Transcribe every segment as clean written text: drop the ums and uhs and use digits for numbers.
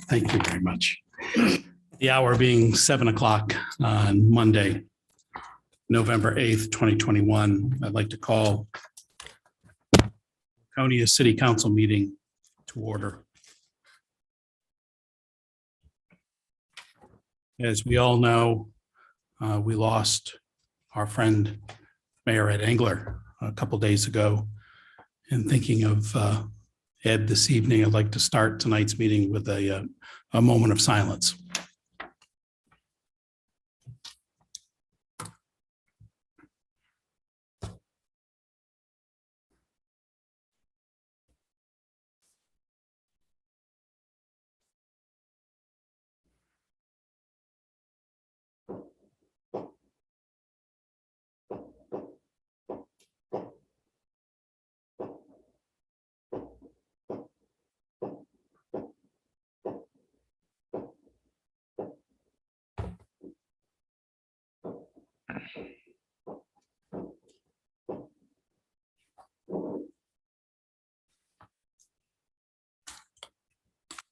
Thank you very much. The hour being 7 o'clock on Monday, November 8th, 2021, I'd like to call Laconia City Council meeting to order. As we all know, we lost our friend Mayor Ed Engler a couple days ago. And thinking of Ed this evening, I'd like to start tonight's meeting with a moment of silence.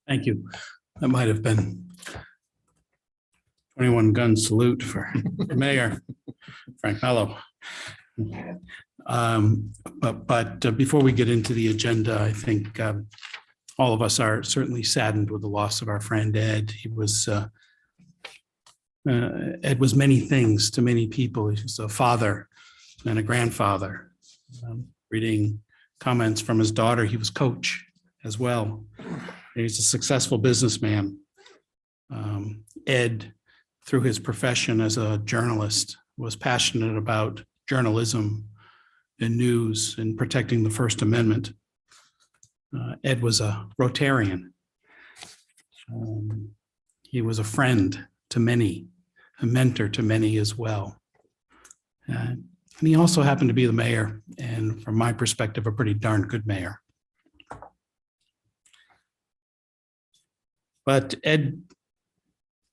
Thank you. That might have been 21 gun salute for Mayor Frank Mello. But before we get into the agenda, I think all of us are certainly saddened with the loss of our friend Ed. Ed was many things to many people. He was a father and a grandfather. Reading comments from his daughter, he was coach as well. He's a successful businessman. Ed, through his profession as a journalist, was passionate about journalism and news and protecting the First Amendment. Ed was a Rotarian. He was a friend to many, a mentor to many as well. And he also happened to be the mayor, and from my perspective, a pretty darn good mayor. But Ed,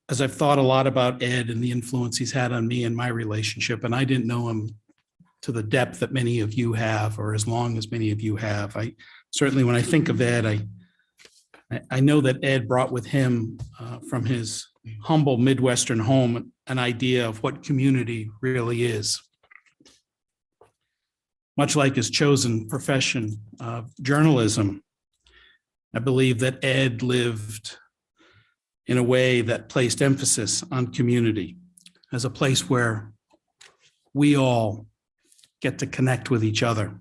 as I've thought a lot about Ed and the influence he's had on me and my relationship, and I didn't know him to the depth that many of you have, or as long as many of you have. I certainly, when I think of Ed, I know that Ed brought with him from his humble Midwestern home an idea of what community really is. Much like his chosen profession of journalism, I believe that Ed lived in a way that placed emphasis on community as a place where we all get to connect with each other,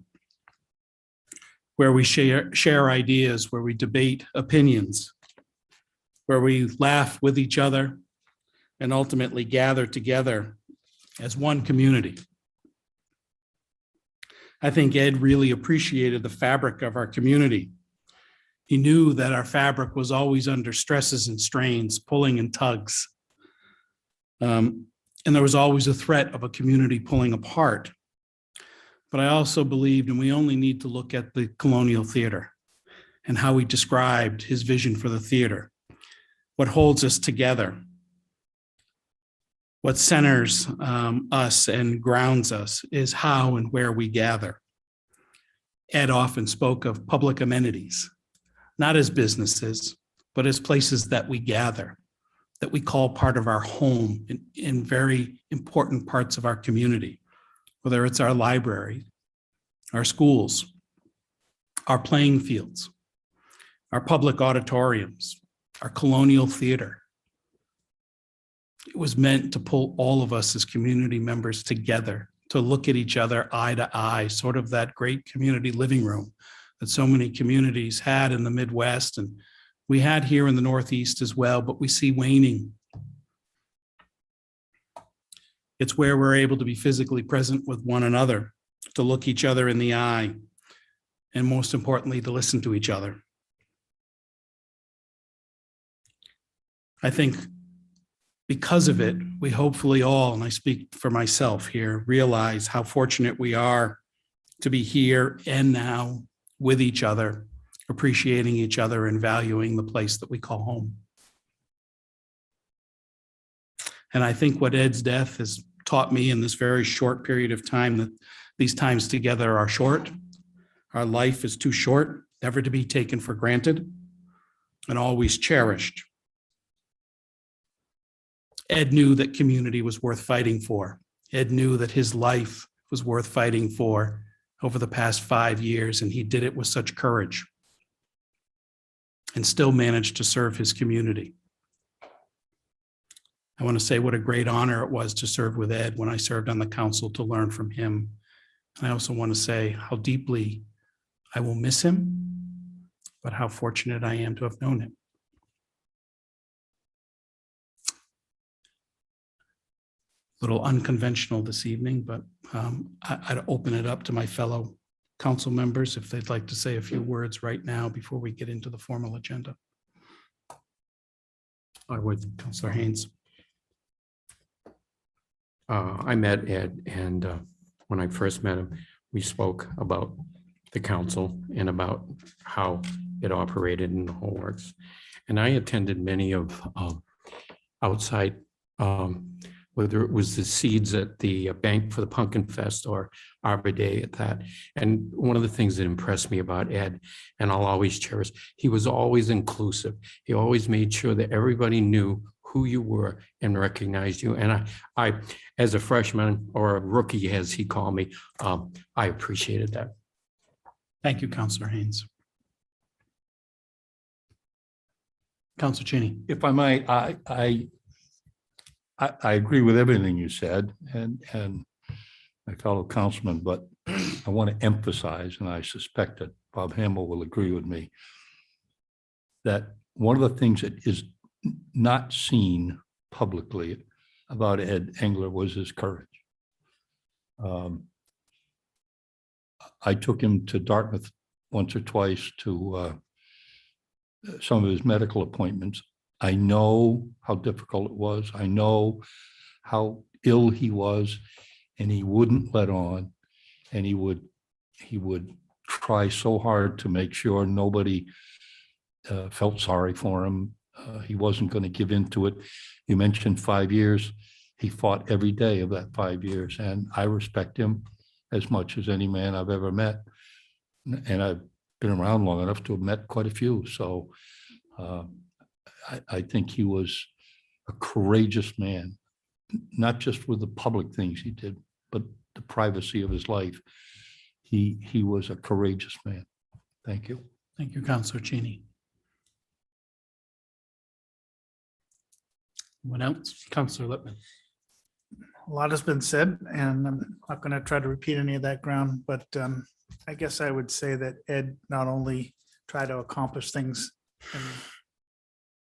where we share ideas, where we debate opinions, where we laugh with each other, and ultimately gather together as one community. I think Ed really appreciated the fabric of our community. He knew that our fabric was always under stresses and strains, pulling and tugs. And there was always a threat of a community pulling apart. But I also believed, and we only need to look at the Colonial Theater and how he described his vision for the theater. What holds us together, what centers us and grounds us is how and where we gather. Ed often spoke of public amenities, not as businesses, but as places that we gather, that we call part of our home in very important parts of our community, whether it's our library, our schools, our playing fields, our public auditoriums, our Colonial Theater. It was meant to pull all of us as community members together, to look at each other eye to eye, sort of that great community living room that so many communities had in the Midwest, and we had here in the Northeast as well, but we see waning. It's where we're able to be physically present with one another, to look each other in the eye, and most importantly, to listen to each other. I think because of it, we hopefully all, and I speak for myself here, realize how fortunate we are to be here and now with each other, appreciating each other and valuing the place that we call home. And I think what Ed's death has taught me in this very short period of time, that these times together are short. Our life is too short, never to be taken for granted, and always cherished. Ed knew that community was worth fighting for. Ed knew that his life was worth fighting for over the past 5 years, and he did it with such courage and still managed to serve his community. I want to say what a great honor it was to serve with Ed when I served on the council, to learn from him. And I also want to say how deeply I will miss him, but how fortunate I am to have known him. A little unconventional this evening, but I'd open it up to my fellow council members if they'd like to say a few words right now before we get into the formal agenda. I would, Councilor Haynes. I met Ed, and when I first met him, we spoke about the council and about how it operated in the whole works. And I attended many of outside, whether it was the seeds at the Bank for the Pumpkin Fest or Arbor Day at that. And one of the things that impressed me about Ed, and I'll always cherish, he was always inclusive. He always made sure that everybody knew who you were and recognized you. And I as a freshman, or a rookie, as he called me, I appreciated that. Thank you, Councilor Haynes. Councilor Cheney. If I might, I agree with everything you said, and my fellow councilman, but I want to emphasize, and I suspect that Bob Hamill will agree with me, that one of the things that is not seen publicly about Ed Engler was his courage. I took him to Dartmouth once or twice to some of his medical appointments. I know how difficult it was. I know how ill he was, and he wouldn't let on. And he would try so hard to make sure nobody felt sorry for him. He wasn't going to give in to it. You mentioned 5 years. He fought every day of that 5 years, and I respect him as much as any man I've ever met. And I've been around long enough to have met quite a few. So I think he was a courageous man, not just with the public things he did, but the privacy of his life. He was a courageous man. Thank you. Thank you, Councilor Cheney. Anyone else? Councilor Lippman. A lot has been said, and I'm not going to try to repeat any of that ground, but I guess I would say that Ed not only tried to accomplish things in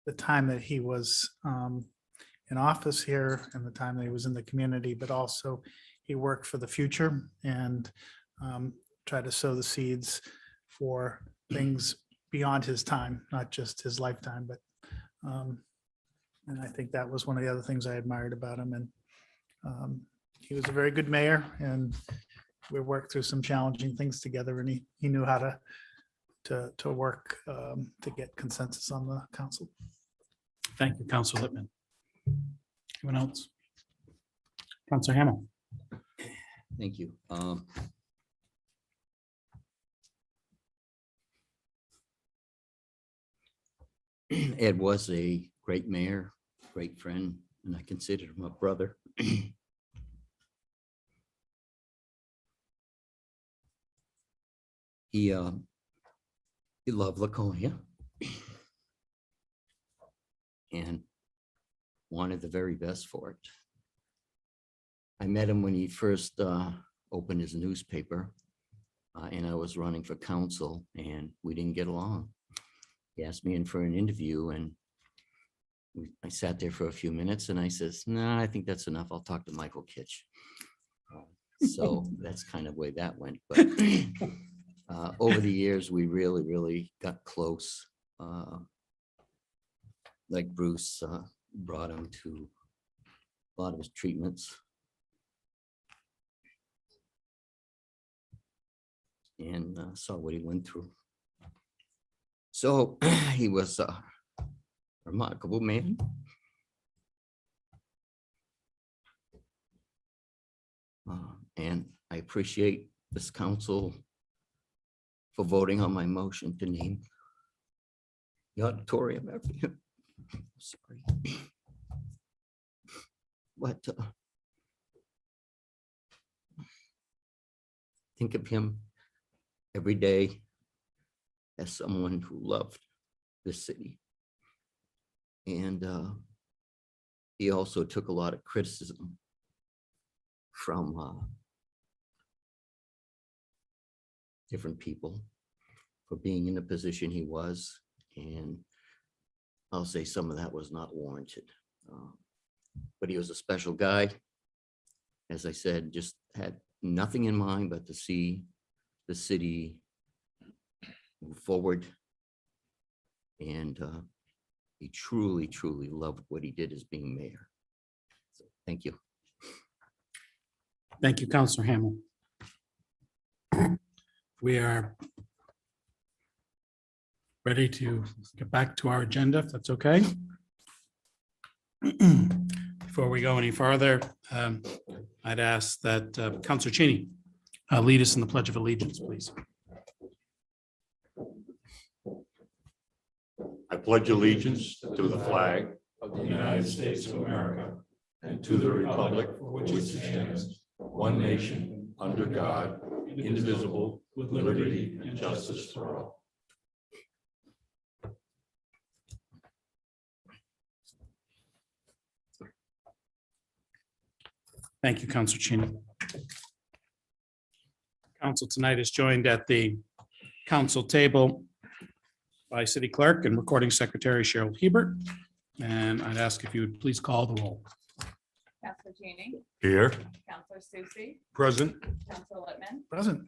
the time that he was in office here and the time that he was in the community, but also he worked for the future and tried to sow the seeds for things beyond his time, not just his lifetime, but and I think that was one of the other things I admired about him. And he was a very good mayor, and we worked through some challenging things together, and he knew how to work to get consensus on the council. Thank you, Councilor Lippman. Anyone else? Councilor Hamill. Thank you. Ed was a great mayor, great friend, and I considered him a brother. He loved Laconia and wanted the very best for it. I met him when he first opened his newspaper, and I was running for council, and we didn't get along. He asked me in for an interview, and I sat there for a few minutes, and I says, "No, I think that's enough. I'll talk to Michael Kitch." So that's kind of the way that went. But over the years, we really got close. Like Bruce brought him to a lot of his treatments. And saw what he went through. So he was a remarkable man. And I appreciate this council for voting on my motion to name the auditorium after him. Sorry. but think of him every day as someone who loved this city. And he also took a lot of criticism from different people for being in the position he was. And I'll say some of that was not warranted. But he was a special guy. As I said, just had nothing in mind but to see the city move forward. And he truly, truly loved what he did as being mayor. So thank you. Thank you, Councilor Hamel. We are ready to get back to our agenda, if that's okay. Before we go any farther, I'd ask that Councilor Cheney lead us in the Pledge of Allegiance, please. I pledge allegiance to the flag of the United States of America and to the republic for which it stands, one nation, under God, indivisible, with liberty and justice for all. Thank you, Councilor Cheney. Council tonight is joined at the council table by City Clerk and Recording Secretary Cheryl Hebert. And I'd ask if you would please call the roll. Counselor Cheney, Here. Counselor Susie, Present. Counselor Littman, Present.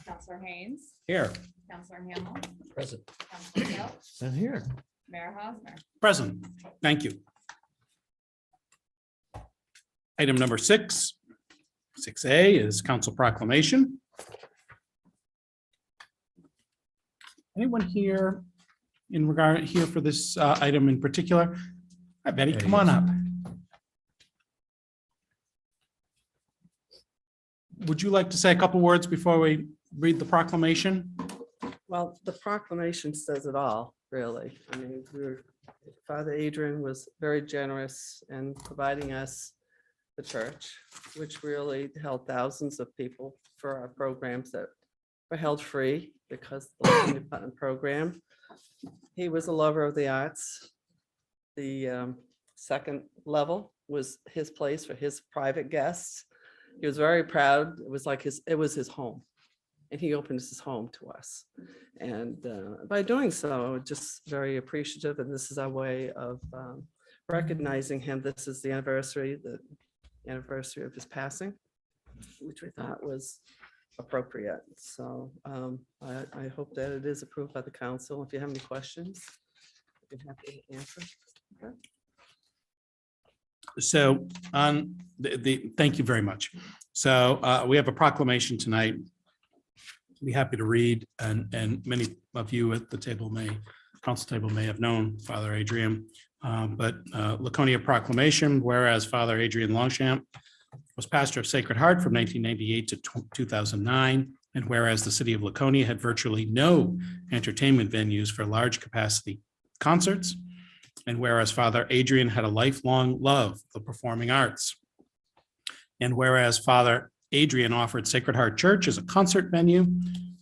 Counselor Haynes, Here. Counselor Hamel, Present. Counselor Phelps, And here. Mayor Hosmer. Present. Thank you. Item number 6A is council proclamation. Anyone here in regard here for this item in particular? Hi, Betty, come on up. Would you like to say a couple words before we read the proclamation? Well, the proclamation says it all, really. I mean, Father Adrian was very generous in providing us the church, which really held thousands of people for our programs that were held free because of the independent program. He was a lover of the arts. The second level was his place for his private guests. He was very proud. It was like it was his home. And he opened his home to us. And by doing so, just very appreciative. And this is our way of recognizing him. This is the anniversary of his passing, which we thought was appropriate. So I hope that it is approved by the council. If you have any questions, I'd be happy to answer. Okay. So on thank you very much. So we have a proclamation tonight. Be happy to read, and many of you at the council table may have known Father Adrian, but Laconia proclamation, whereas Father Adrian Longchamp was pastor of Sacred Heart from 1998 to 2009, and whereas the city of Laconia had virtually no entertainment venues for large capacity concerts, and whereas Father Adrian had a lifelong love of the performing arts, and whereas Father Adrian offered Sacred Heart Church as a concert venue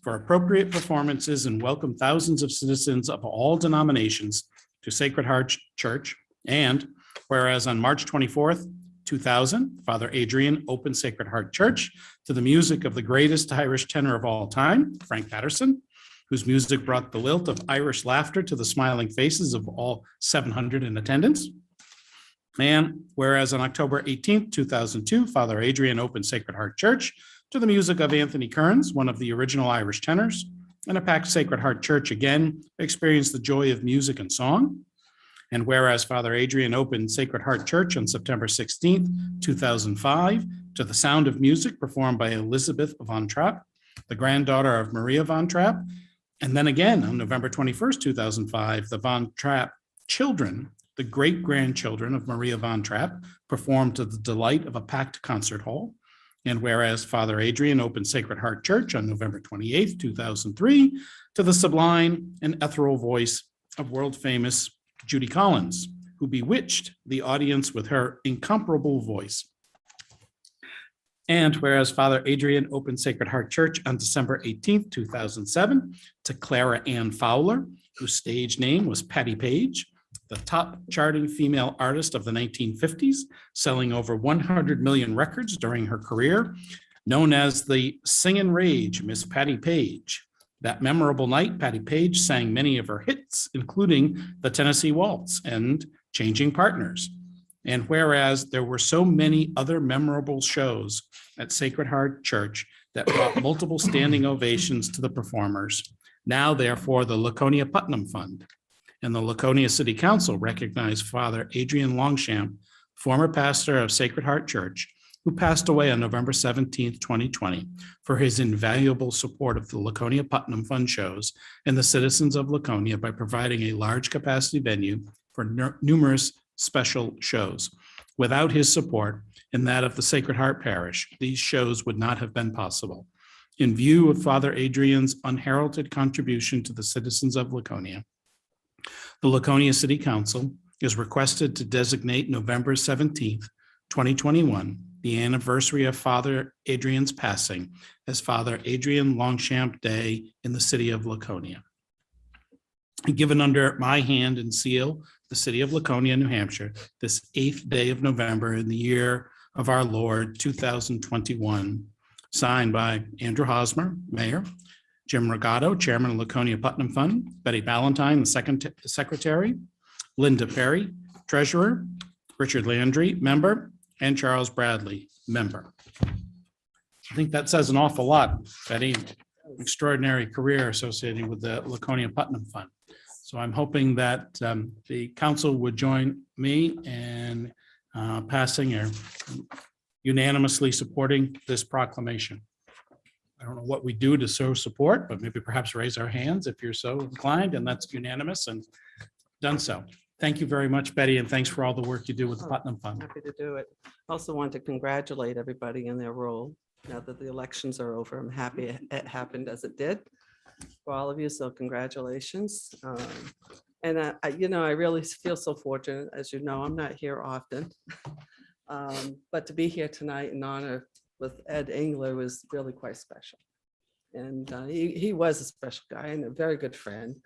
for appropriate performances and welcomed thousands of citizens of all denominations to Sacred Heart Church. And whereas on March 24th, 2000, Father Adrian opened Sacred Heart Church to the music of the greatest Irish tenor of all time, Frank Patterson, whose music brought the lilt of Irish laughter to the smiling faces of all 700 in attendance. And whereas on October 18th, 2002, Father Adrian opened Sacred Heart Church to the music of Anthony Kearns, one of the original Irish tenors, and a packed Sacred Heart Church again experienced the joy of music and song. And whereas Father Adrian opened Sacred Heart Church on September 16th, 2005, to the sound of music performed by Elizabeth von Trapp, the granddaughter of Maria von Trapp. And then again on November 21st, 2005, the von Trapp children, the great-grandchildren of Maria von Trapp, performed to the delight of a packed concert hall. And whereas Father Adrian opened Sacred Heart Church on November 28th, 2003, to the sublime and ethereal voice of world-famous Judy Collins, who bewitched the audience with her incomparable voice. And whereas Father Adrian opened Sacred Heart Church on December 18th, 2007, to Clara Ann Fowler, whose stage name was Patty Page, the top charting female artist of the 1950s, selling over 100 million records during her career, known as the Singin' Rage, Miss Patty Page. That memorable night, Patty Page sang many of her hits, including the Tennessee Waltz and Changing Partners. And whereas there were so many other memorable shows at Sacred Heart Church that brought multiple standing ovations to the performers, now therefore the Laconia Putnam Fund and the Laconia City Council recognize Father Adrian Longchamp, former pastor of Sacred Heart Church, who passed away on November 17th, 2020, for his invaluable support of the Laconia Putnam Fund shows and the citizens of Laconia by providing a large capacity venue for numerous special shows. Without his support and that of the Sacred Heart Parish, these shows would not have been possible. In view of Father Adrian's unheralded contribution to the citizens of Laconia, the Laconia City Council is requested to designate November 17th, 2021, the anniversary of Father Adrian's passing, as Father Adrian Longchamp Day in the city of Laconia. Given under my hand and seal, the city of Laconia, New Hampshire, this 8th day of November in the year of our Lord 2021, signed by Andrew Hosmer, Mayor, Jim Regato, Chairman of Laconia Putnam Fund, Betty Ballantyne, the second Secretary, Linda Perry, Treasurer, Richard Landry, Member, and Charles Bradley, Member. I think that says an awful lot, Betty. Extraordinary career associated with the Laconia Putnam Fund. So I'm hoping that the council would join me in passing or unanimously supporting this proclamation. I don't know what we do to show support, but maybe perhaps raise our hands if you're so inclined, and that's unanimous and done so. Thank you very much, Betty, and thanks for all the work you do with the Putnam Fund. Happy to do it. Also want to congratulate everybody in their role. Now that the elections are over, I'm happy it happened as it did for all of you. So congratulations. And I really feel so fortunate. As you know, I'm not here often. But to be here tonight in honor with Ed Engler was really quite special. And he was a special guy and a very good friend,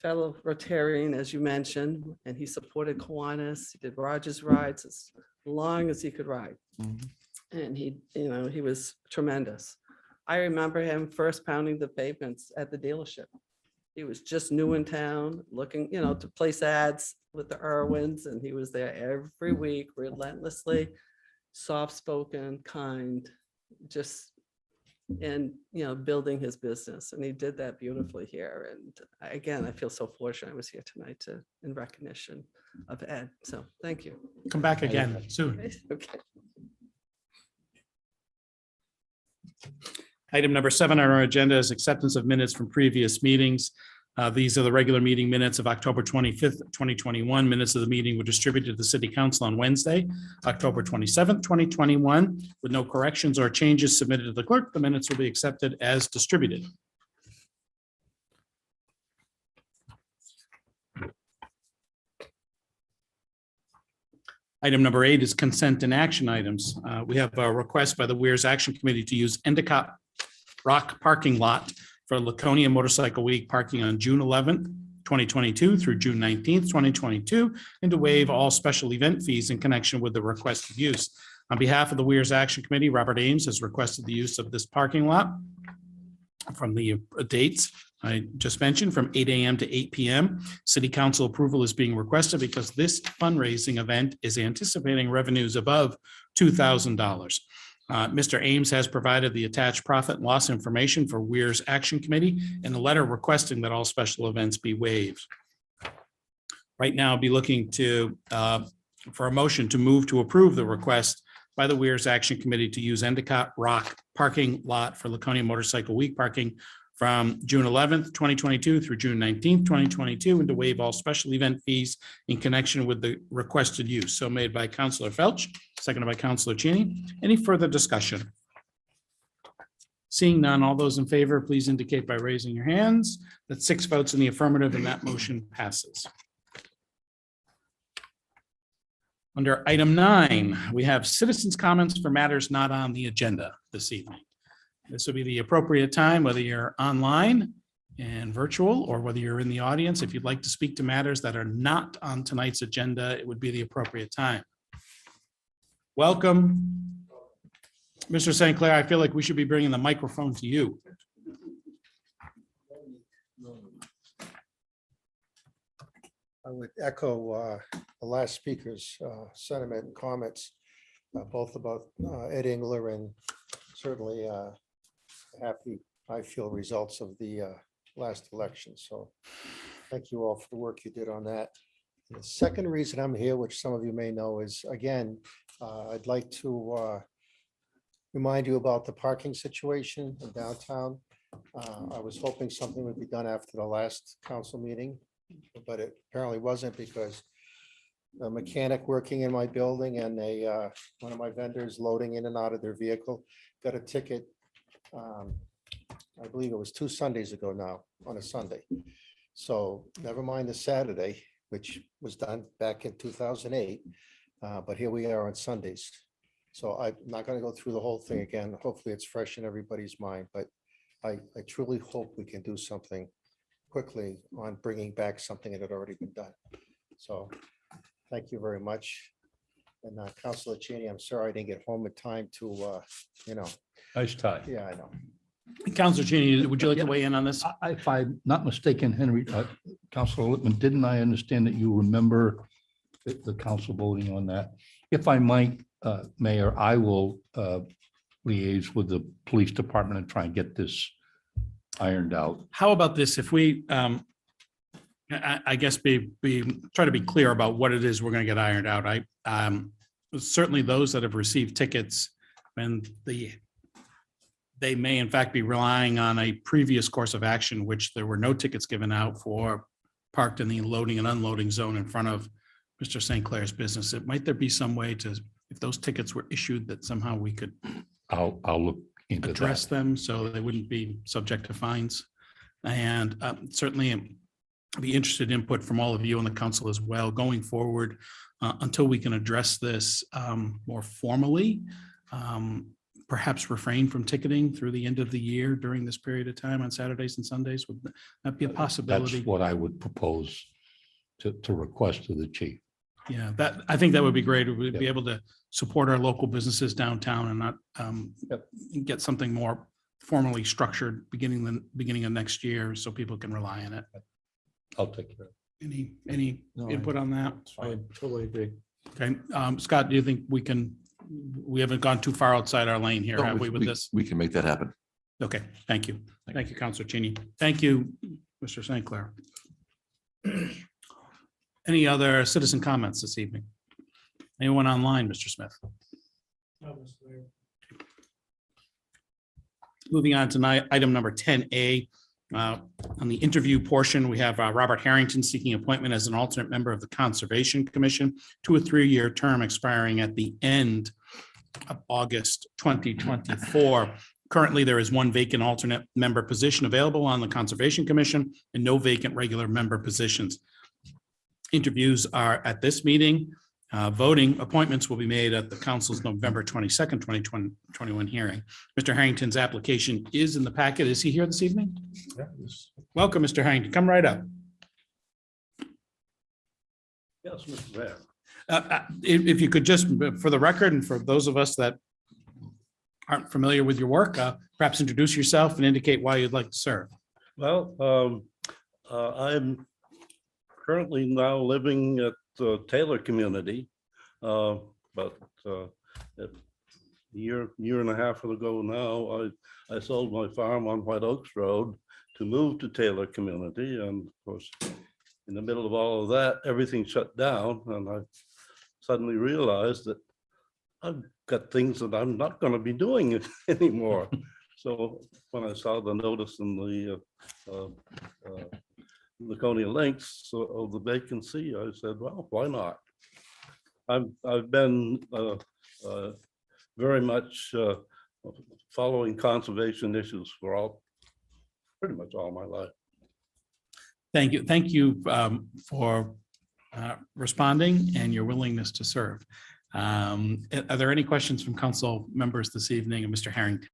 fellow Rotarian, as you mentioned, and he supported Kiwanis. He did Rogers rides as long as he could ride. And he was tremendous. I remember him first pounding the pavements at the dealership. He was just new in town, looking, to place ads with the Irwins, and he was there every week, relentlessly, soft-spoken, kind, just, and, building his business. And he did that beautifully here. And again, I feel so fortunate I was here tonight in recognition of Ed. So thank you. Come back again soon. Okay. Item number 7 on our agenda is acceptance of minutes from previous meetings. These are the regular meeting minutes of October 25th, 2021. Minutes of the meeting were distributed to the City Council on Wednesday, October 27th, 2021. With no corrections or changes submitted to the clerk, the minutes will be accepted as distributed. Item number 8 is consent and action items. We have a request by the Weirs Action Committee to use Endicott Rock parking lot for Laconia Motorcycle Week parking on June 11th, 2022 through June 19th, 2022, and to waive all special event fees in connection with the requested use. On behalf of the Weirs Action Committee, Robert Ames has requested the use of this parking lot from the dates I just mentioned, from 8 a.m. to 8 p.m. City Council approval is being requested because this fundraising event is anticipating revenues above $2,000. Mr. Ames has provided the attached profit and loss information for Weirs Action Committee and a letter requesting that all special events be waived. Right now, I'll be looking to for a motion to move to approve the request by the Weirs Action Committee to use Endicott Rock parking lot for Laconia Motorcycle Week parking from June 11th, 2022 through June 19th, 2022, and to waive all special event fees in connection with the requested use. So made by Councilor Felch, seconded by Councilor Cheney. Any further discussion? Seeing none, all those in favor, please indicate by raising your hands. That's 6 votes in the affirmative and that motion passes. Under item 9, we have citizens' comments for matters not on the agenda this evening. This would be the appropriate time, whether you're online and virtual, or whether you're in the audience. If you'd like to speak to matters that are not on tonight's agenda, it would be the appropriate time. Welcome. Mr. St. Clair, I feel like we should be bringing the microphone to you. I would echo the last speaker's sentiment and comments, both about Ed Engler and certainly happy, I feel, results of the last election. So thank you all for the work you did on that. And the second reason I'm here, which some of you may know, is again, I'd like to remind you about the parking situation in downtown. I was hoping something would be done after the last council meeting, but it apparently wasn't, because a mechanic working in my building and one of my vendors loading in and out of their vehicle got a ticket. I believe it was 2 Sundays ago now, on a Sunday. So never mind the Saturday, which was done back in 2008. But here we are on Sundays. So I'm not going to go through the whole thing again. Hopefully it's fresh in everybody's mind, but I truly hope we can do something quickly on bringing back something that had already been done. So thank you very much. And Councilor Cheney, I'm sorry I didn't get home in time to, Nice tie. yeah, I know. Councilor Cheney, would you like to weigh in on this? If I'm not mistaken, Henry, Councilor Lippman, didn't I understand that you remember the council voting on that? If I might, Mayor, I will liaise with the police department and try and get this ironed out. How about this? If we, I guess try to be clear about what it is we're going to get ironed out. Certainly those that have received tickets, and they may in fact be relying on a previous course of action, which there were no tickets given out for parked in the loading and unloading zone in front of Mr. St. Clair's business. Might there be some way to, if those tickets were issued, that somehow we could I'll look into address that. them so they wouldn't be subject to fines? And certainly be interested in input from all of you on the council as well going forward until we can address this more formally. Perhaps refrain from ticketing through the end of the year during this period of time on Saturdays and Sundays. Would that be a possibility? That's what I would propose to request to the chief. Yeah, I think that would be great. We'd be Yep. able to support our local businesses downtown and not get something more formally structured beginning of next year so people can rely on it. I'll take care of it. Any input on that? I totally agree. Okay, Scott, do you think we haven't gone too far outside our lane here, No, have we, with this? We can make that happen. Okay, thank you. Thank you, Councilor Cheney. Thank you, Mr. St. Clair. Any other citizen comments this evening? Anyone online, Mr. Smith? Moving on tonight, item number 10A. On the interview portion, we have Robert Harrington seeking appointment as an alternate member of the Conservation Commission to a 3-year term expiring at the end of August 2024. Currently, there is 1 vacant alternate member position available on the Conservation Commission and no vacant regular member positions. Interviews are at this meeting. Voting appointments will be made at the council's November 22nd, 2021 hearing. Mr. Harrington's application is in the packet. Is he here this evening? Welcome, Mr. Harrington. Come right up. Yes, Mr. Mayor. If you could just, for the record, and for those of us that aren't familiar with your work, perhaps introduce yourself and indicate why you'd like to serve. Well, I'm currently now living at the Taylor community, but a year and a half ago now, I sold my farm on White Oaks Road to move to Taylor community, and of course, in the middle of all of that, everything shut down, and I suddenly realized that I've got things that I'm not going to be doing anymore. So when I saw the notice in the Laconia Links of the vacancy, I said, well, why not? I've been very much following conservation issues for pretty much all my life. Thank you. Thank you for responding and your willingness to serve. Are there any questions from council members this evening? And Mr. Harrington?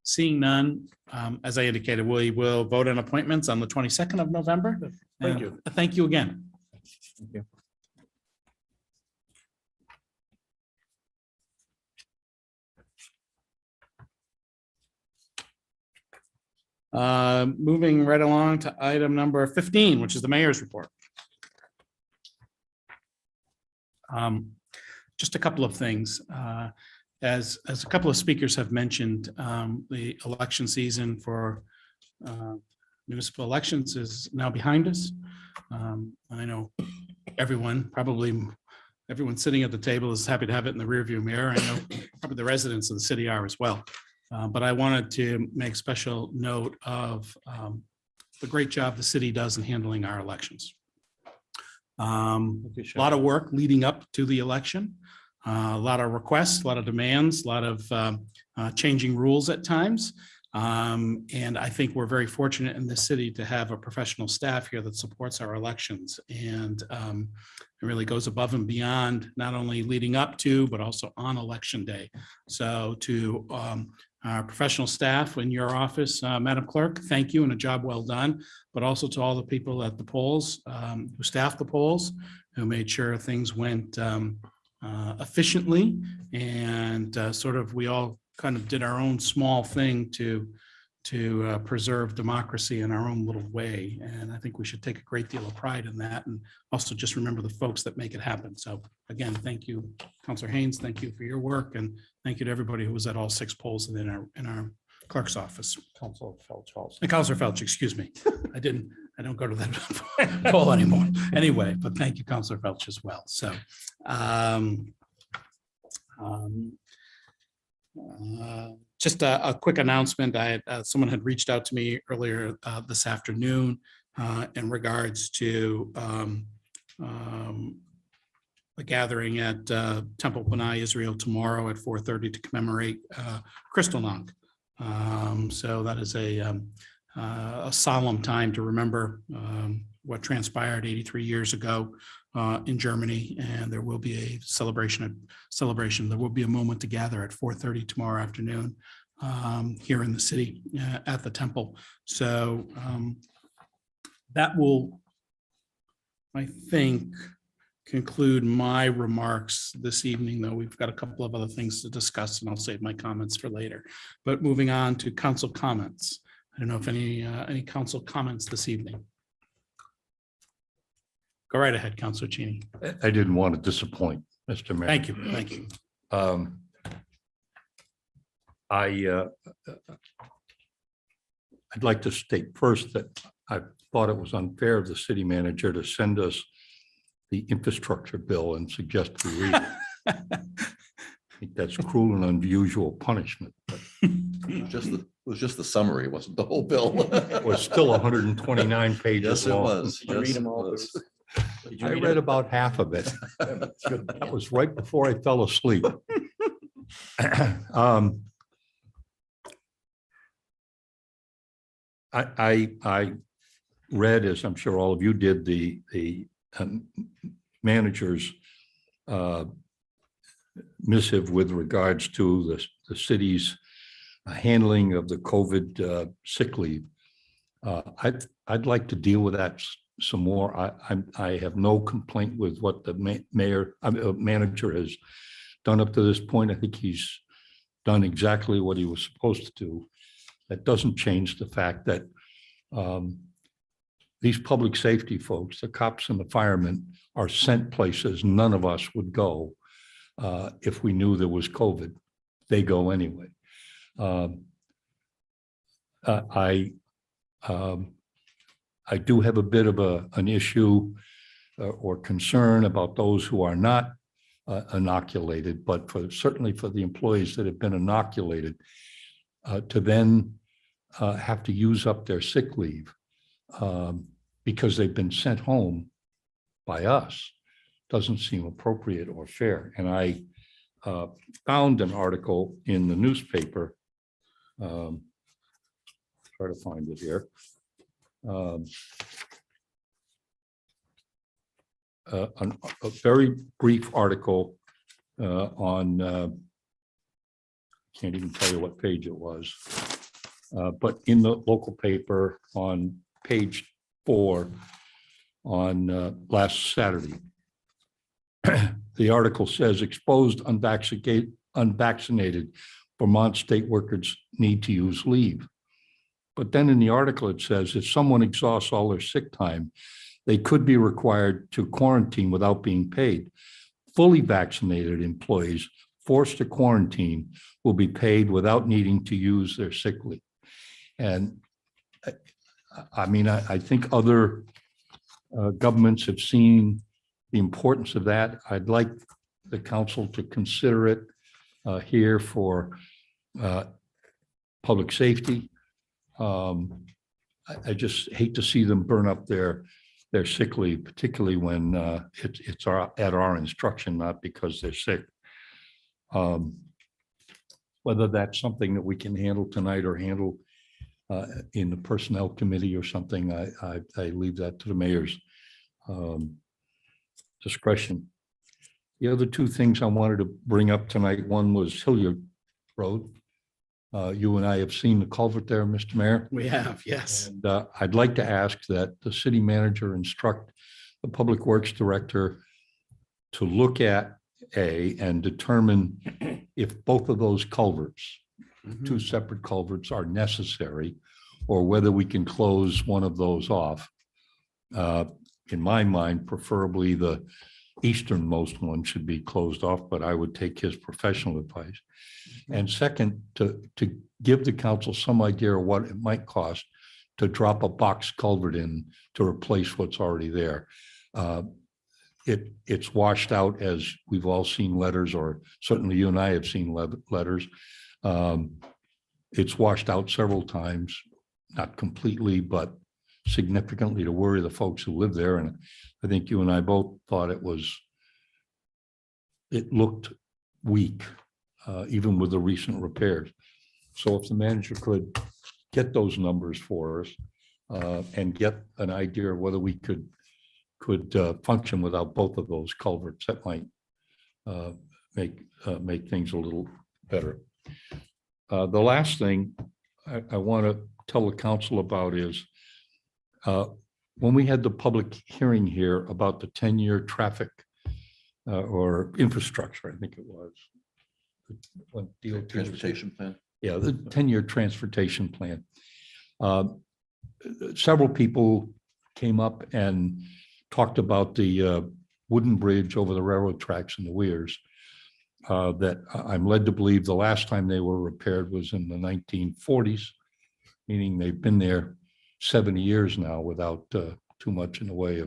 Seeing none, as I indicated, we will vote on appointments on the 22nd of November. Thank you. Thank you again. Moving right along to item number 15, which is the mayor's report. Just a couple of things. As a couple of speakers have mentioned, the election season for municipal elections is now behind us. I know everyone, probably everyone sitting at the table is happy to have it in the rearview mirror. I know probably the residents of the city are as well. But I wanted to make special note of the great job the city does in handling our elections. A lot of work leading up to the election, a lot of requests, a lot of demands, a lot of changing rules at times. And I think we're very fortunate in this city to have a professional staff here that supports our elections. And it really goes above and beyond, not only leading up to, but also on election day. So to our professional staff in your office, Madam Clerk, thank you and a job well done, but also to all the people at the polls who staffed the polls, who made sure things went efficiently and sort of we all kind of did our own small thing to preserve democracy in our own little way. And I think we should take a great deal of pride in that and also just remember the folks that make it happen. So again, thank you, Councilor Haynes. Thank you for your work. And thank you to everybody who was at all 6 polls in our clerk's office. Councilor Felch also. And Councilor Felch, excuse me. I don't go to that poll anymore. Anyway, but thank you, Councilor Felch as well. So just a quick announcement. Someone had reached out to me earlier this afternoon in regards to a gathering at Temple Panay, Israel tomorrow at 4:30 to commemorate Kristallnacht. So that is a solemn time to remember what transpired 83 years ago in Germany, and there will be a celebration. There will be a moment to gather at 4:30 tomorrow afternoon here in the city at the temple. So that will, I think, conclude my remarks this evening, though we've got a couple of other things to discuss and I'll save my comments for later. But moving on to council comments. I don't know if any council comments this evening. Go right ahead, Councilor Cheney. I didn't want to disappoint, Mr. Mayor. Thank you. Thank you. I'd like to state first that I thought it was unfair of the city manager to send us the infrastructure bill and suggest we read it. I think that's cruel and unusual punishment. But It was just the summary, it wasn't the whole bill. it was still 129 pages Yes, it long. was. Did you read Yes, them it all, was. I read about half of it. That was right before I fell asleep. I read, as I'm sure all of you did, the manager's missive with regards to the city's handling of the COVID sick leave. I'd like to deal with that some more. I have no complaint with what the manager has done up to this point. I think he's done exactly what he was supposed to do. That doesn't change the fact that these public safety folks, the cops and the firemen, are sent places none of us would go if we knew there was COVID. They go anyway. I do have a bit of an issue or concern about those who are not inoculated, but certainly for the employees that have been inoculated, to then have to use up their sick leave because they've been sent home by us doesn't seem appropriate or fair. And I found an article in the newspaper. Try to find it here. a very brief article on, can't even tell you what page it was, but in the local paper on page 4 on last Saturday. The article says exposed unvaccinated Vermont state workers need to use leave. But then in the article, it says if someone exhausts all their sick time, they could be required to quarantine without being paid. Fully vaccinated employees forced to quarantine will be paid without needing to use their sick leave. And I mean, I think other governments have seen the importance of that. I'd like the council to consider it here for public safety. I just hate to see them burn up their sick leave, particularly when it's at our instruction, not because they're sick. Whether that's something that we can handle tonight or handle in the personnel committee or something, I leave that to the mayor's discretion. The other two things I wanted to bring up tonight, one was Hilliard Road. You and I have seen the culvert there, Mr. Mayor. We have, yes. And I'd like to ask that the city manager instruct the Public Works Director to look at and determine if both of those culverts, two separate culverts, are necessary, or whether we can close one of those off. In my mind, preferably the easternmost one should be closed off, but I would take his professional advice. And second, to give the council some idea of what it might cost to drop a box culvert in to replace what's already there. It's washed out, as we've all seen letters, or certainly you and I have seen letters. It's washed out several times, not completely, but significantly, to worry the folks who live there. And I think you and I both thought it looked weak, even with the recent repairs. So if the manager could get those numbers for us and get an idea of whether we could function without both of those culverts, that might make things a little better. The last thing I want to tell the council about is when we had the public hearing here about the 10-year traffic or infrastructure, I think it was. What DOT Transportation plan. Yeah, the 10-year transportation plan. Several people came up and talked about the wooden bridge over the railroad tracks in the Weirs that I'm led to believe the last time they were repaired was in the 1940s, meaning they've been there 70 years now without too much in the way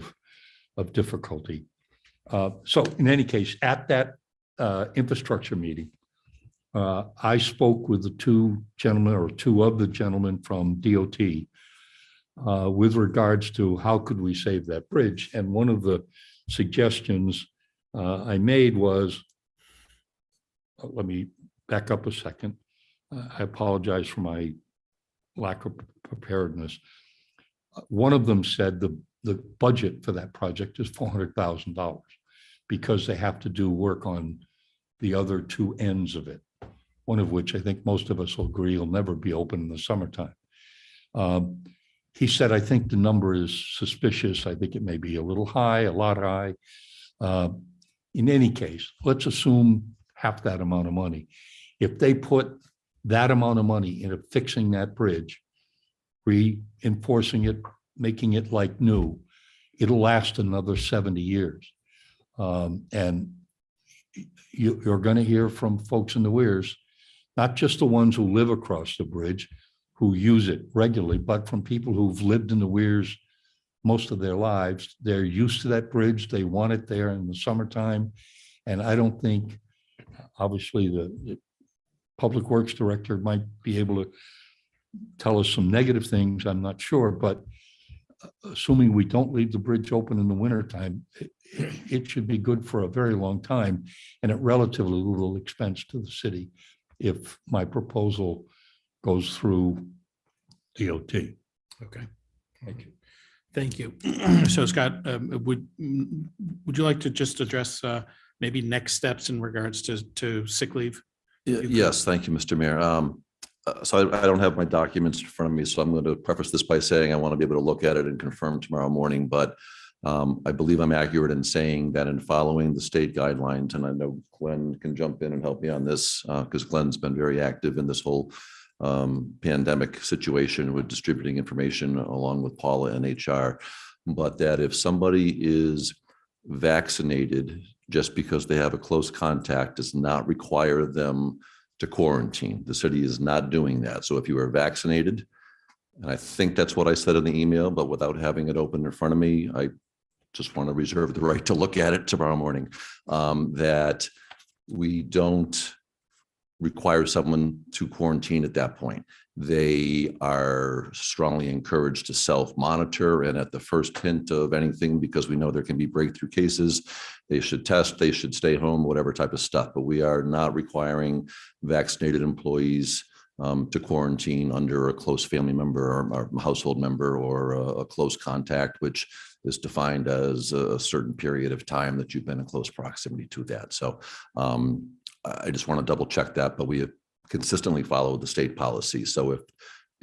of difficulty. So in any case, at that infrastructure meeting, I spoke with the two of the gentlemen from DOT with regards to how could we save that bridge. And one of the suggestions I made was, let me back up a second. I apologize for my lack of preparedness. One of them said the budget for that project is $400,000 because they have to do work on the other two ends of it, one of which I think most of us will agree will never be open in the summertime. He said, I think the number is suspicious. I think it may be a little high, a lot high. In any case, let's assume half that amount of money. If they put that amount of money into fixing that bridge, reinforcing it, making it like new, it'll last another 70 years. And you're going to hear from folks in the Weirs, not just the ones who live across the bridge, who use it regularly, but from people who've lived in the Weirs most of their lives. They're used to that bridge. They want it there in the summertime. And I don't think, obviously, the Public Works Director might be able to tell us some negative things, I'm not sure, but assuming we don't leave the bridge open in the wintertime, it should be good for a very long time and at relatively little expense to the city if my proposal goes through DOT. Okay, thank you. Thank you. So Scott, would you like to just address maybe next steps in regards to sick leave? You could- Yes, thank you, Mr. Mayor. So I don't have my documents in front of me, so I'm going to preface this by saying I want to be able to look at it and confirm tomorrow morning, but I believe I'm accurate in saying that in following the state guidelines, and I know Glenn can jump in and help me on this, because Glenn's been very active in this whole pandemic situation with distributing information along with Paula and HR, but that if somebody is vaccinated just because they have a close contact does not require them to quarantine. The city is not doing that. So if you are vaccinated, and I think that's what I said in the email, but without having it open in front of me, I just want to reserve the right to look at it tomorrow morning, that we don't require someone to quarantine at that point. They are strongly encouraged to self-monitor, and at the first hint of anything, because we know there can be breakthrough cases, they should test, they should stay home, whatever type of stuff. But we are not requiring vaccinated employees to quarantine under a close family member or household member or a close contact, which is defined as a certain period of time that you've been in close proximity to that. So I just want to double check that, but we have consistently followed the state policy. So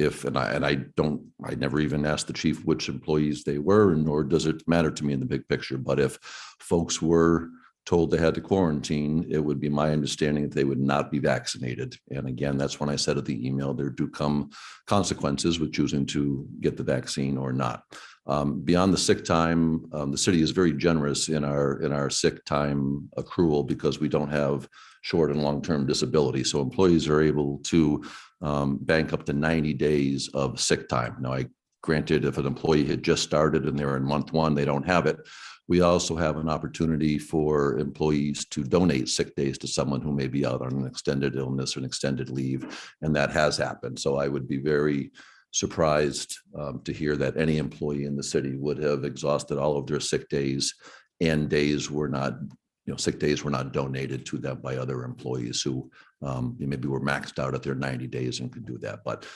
I never even asked the chief which employees they were, nor does it matter to me in the big picture. But if folks were told they had to quarantine, it would be my understanding that they would not be vaccinated. And again, that's when I said at the email, there do come consequences with choosing to get the vaccine or not. Beyond the sick time, the city is very generous in our sick time accrual because we don't have short and long-term disability. So employees are able to bank up to 90 days of sick time. Now, granted, if an employee had just started and they're in month one, they don't have it. We also have an opportunity for employees to donate sick days to someone who may be out on an extended illness or an extended leave, and that has happened. So I would be very surprised to hear that any employee in the city would have exhausted all of their sick days, and days were not, sick days were not donated to them by other employees who maybe were maxed out at their 90 days and could do that. But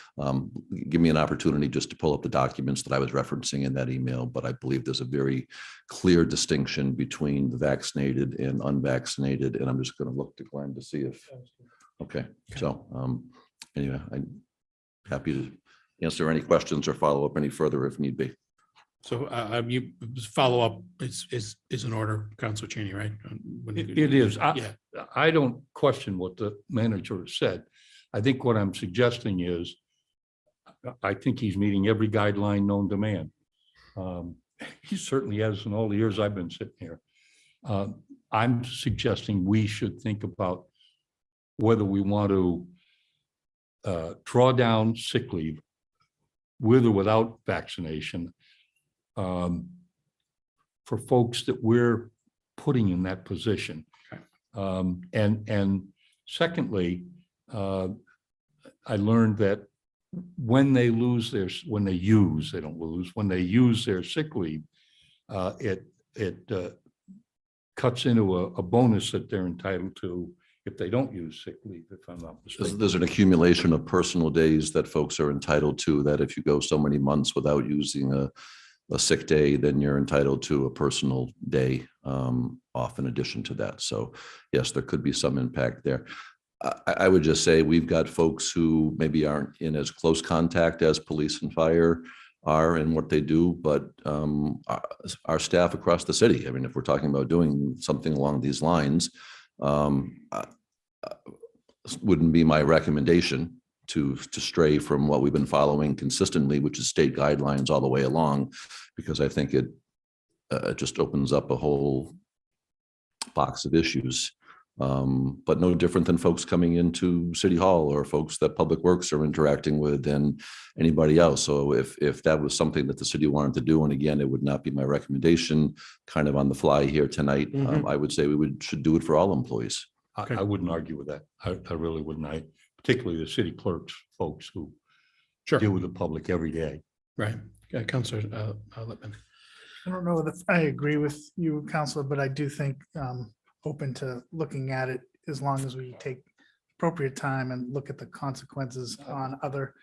give me an opportunity just to pull up the documents that I was referencing in that email. But I believe there's a very clear distinction between the vaccinated and unvaccinated. And I'm just going to look to Glenn to see if, okay. So anyway, I'm happy to answer any questions or follow up any further if need be. So you follow up is in order, Councilor Cheney, right? It is. Yeah. I don't question what the manager said. I think what I'm suggesting is, I think he's meeting every guideline known to man. He certainly has in all the years I've been sitting here. I'm suggesting we should think about whether we want to draw down sick leave with or without vaccination for folks that we're putting in that position. Okay. And secondly, I learned that when they use their sick leave, it cuts into a bonus that they're entitled to if they don't use sick leave, if I'm not mistaken. There's an accumulation of personal days that folks are entitled to, that if you go so many months without using a sick day, then you're entitled to a personal day off in addition to that. So yes, there could be some impact there. I would just say we've got folks who maybe aren't in as close contact as police and fire are in what they do, but our staff across the city, I mean, if we're talking about doing something along these lines, wouldn't be my recommendation to stray from what we've been following consistently, which is state guidelines all the way along, because I think it just opens up a whole box of issues. But no different than folks coming into City Hall or folks that Public Works are interacting with than anybody else. So if that was something that the city wanted to do, and again, it would not be my recommendation kind of on the fly here tonight, I would say should do it for all employees. I wouldn't argue with that. I really wouldn't. Particularly the city clerks, folks who deal with the public every day. Right. Councilor Lippman. I don't know if I agree with you, Councilor, but I do think open to looking at it as long as we take appropriate time and look at the consequences on other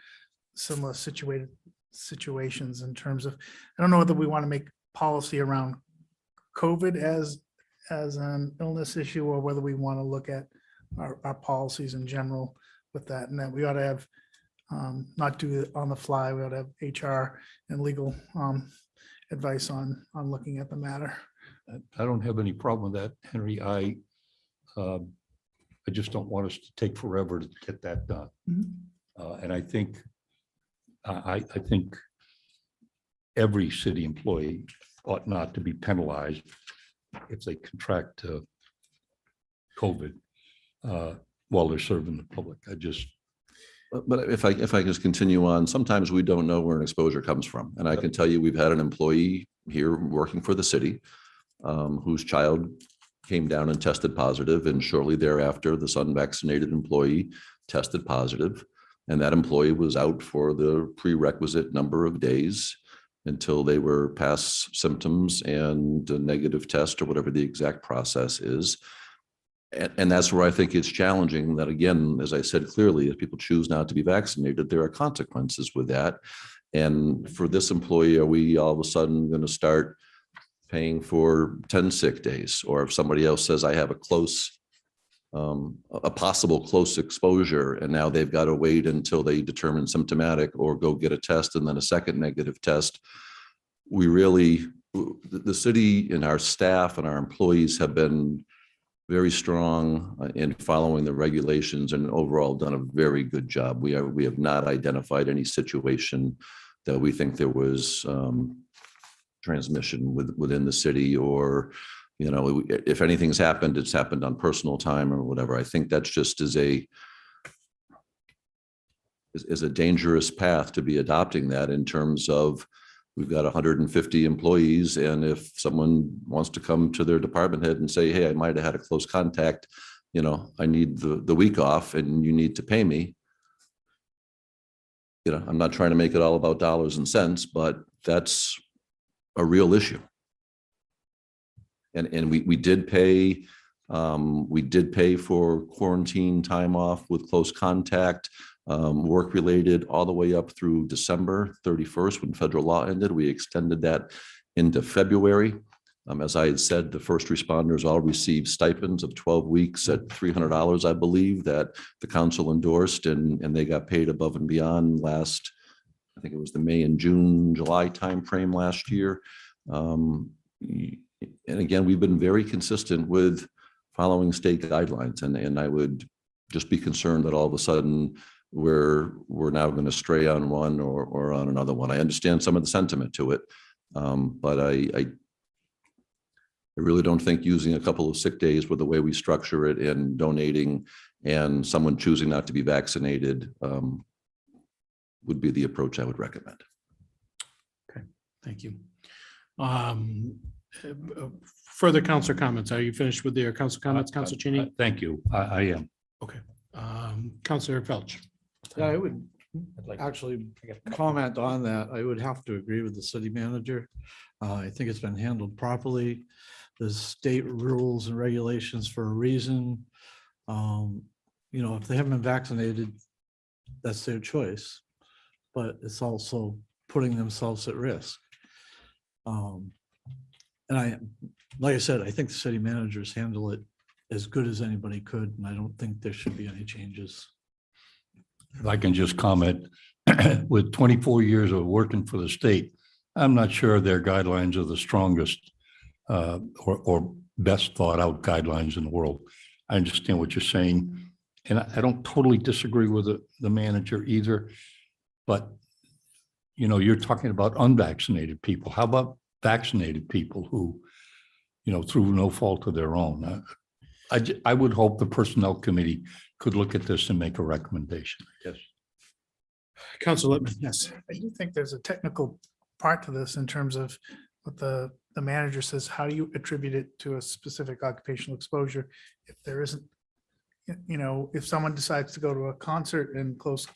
similar situated situations in terms of, I don't know whether we want to make policy around COVID as an illness issue, or whether we want to look at our policies in general with that, and that we ought to have, not do it on the fly, we ought to have HR and legal advice on looking at the matter. I don't have any problem with that, Henry. I just don't want us to take forever to get that done. Mhm. And I think, I think every city employee ought not to be penalized if they contract COVID while they're serving the public. I just, But if I just continue on, sometimes we don't know where an exposure comes from. And I can tell you, we've had an employee here working for the city whose child came down and tested positive, and shortly thereafter, this unvaccinated employee tested positive. And that employee was out for the prerequisite number of days until they were past symptoms and a negative test, or whatever the exact process is. And that's where I think it's challenging that, again, as I said clearly, if people choose not to be vaccinated, there are consequences with that. And for this employee, are we all of a sudden going to start paying for 10 sick days? Or if somebody else says, I have a possible close exposure, and now they've got to wait until they determine symptomatic or go get a test and then a second negative test. We really, the city and our staff and our employees have been very strong in following the regulations and overall done a very good job. We have not identified any situation that we think there was transmission within the city, or, you know, if anything's happened, it's happened on personal time or whatever. I think that's just is a dangerous path to be adopting that, in terms of, we've got 150 employees, and if someone wants to come to their department head and say, hey, I might have had a close contact, you know, I need the week off and you need to pay me. You know, I'm not trying to make it all about dollars and cents, but that's a real issue. And we did pay for quarantine time off with close contact, work related, all the way up through December 31st when federal law ended. We extended that into February. As I had said, the first responders all received stipends of 12 weeks at $300, I believe, that the council endorsed, and they got paid above and beyond last, I think it was the May and June, July timeframe last year. And again, we've been very consistent with following state guidelines, and I would just be concerned that all of a sudden we're now going to stray on one or on another one. I understand some of the sentiment to it, but I really don't think using a couple of sick days with the way we structure it and donating and someone choosing not to be vaccinated would be the approach I would recommend. Okay, thank you. Further council comments? Are you finished with your council comments, Council Cheney? Thank you. I am. Okay. Councilor Felch. Yeah, I would actually comment on that. I would have to agree with the city manager. I think it's been handled properly. The state rules and regulations for a reason. You know, if they haven't been vaccinated, that's their choice, but it's also putting themselves at risk. And like I said, I think the city managers handle it as good as anybody could, and I don't think there should be any changes. If I can just comment, with 24 years of working for the state, I'm not sure their guidelines are the strongest or best thought out guidelines in the world. I understand what you're saying, and I don't totally disagree with the manager either, but you know, you're talking about unvaccinated people. How about vaccinated people who, you know, through no fault of their own? I would hope the personnel committee could look at this and make a recommendation. Yes. Council Littman, yes. I do think there's a technical part to this in terms of what the manager says. How do you attribute it to a specific occupational exposure if there isn't, you know, if someone decides to go to a concert in close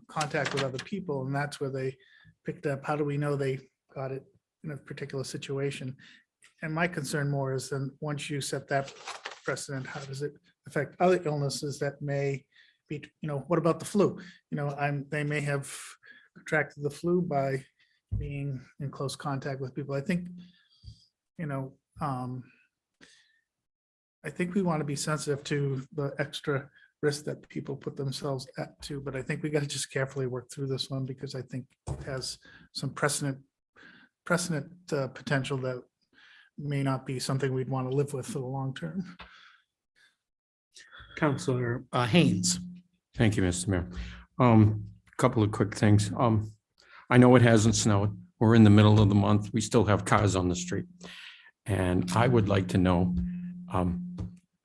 contact with other people, and that's where they picked up, how do we know they got it in a particular situation? And my concern more is then once you set that precedent, how does it affect other illnesses that may be, you know, what about the flu? You know, they may have contracted the flu by being in close contact with people. I think, you know, I think we want to be sensitive to the extra risk that people put themselves at too, but I think we got to just carefully work through this one because I think it has some precedent potential that may not be something we'd want to live with for the long term. Counselor Haynes. Thank you, Mr. Mayor. Couple of quick things. I know it hasn't snowed. We're in the middle of the month. We still have cars on the street. And I would like to know,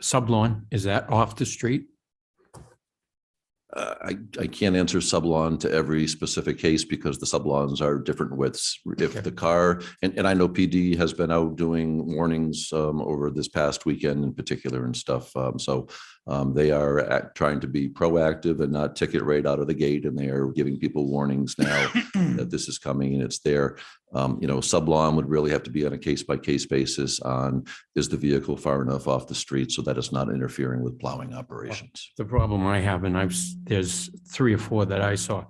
Sublawn, is that off the street? I can't answer sublon to every specific case because the sublawns are different widths. If Okay. the car, and I know PD has been out doing warnings over this past weekend in particular and stuff. So they are trying to be proactive and not ticket right out of the gate. And they are giving people warnings now that this is coming and it's there. Sublon would really have to be on a case-by-case basis on, is the vehicle far enough off the street so that it's not interfering with plowing operations? The problem I have, and there's 3 or 4 that I saw.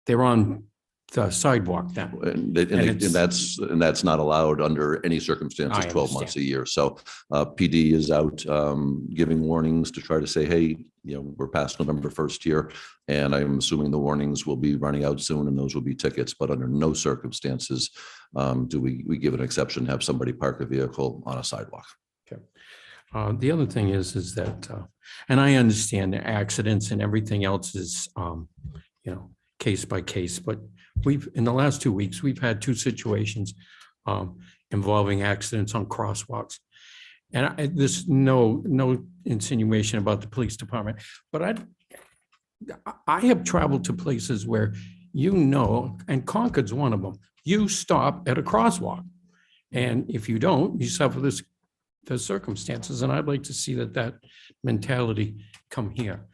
They're on the sidewalk then. And it's- that's not allowed under any circumstances, I 12 months a understand. year. So PD is out giving warnings to try to say, hey, we're past November 1st here. And I'm assuming the warnings will be running out soon and those will be tickets, but under no circumstances do we give an exception, have somebody park a vehicle on a sidewalk. The other thing is that, and I understand the accidents and everything else is, case by case, but in the last 2 weeks, we've had 2 situations involving accidents on crosswalks. And there's no insinuation about the police department, but I have traveled to places where, and Concord's one of them, you stop at a crosswalk. And if you don't, you suffer the circumstances. And I'd like to see that mentality come here.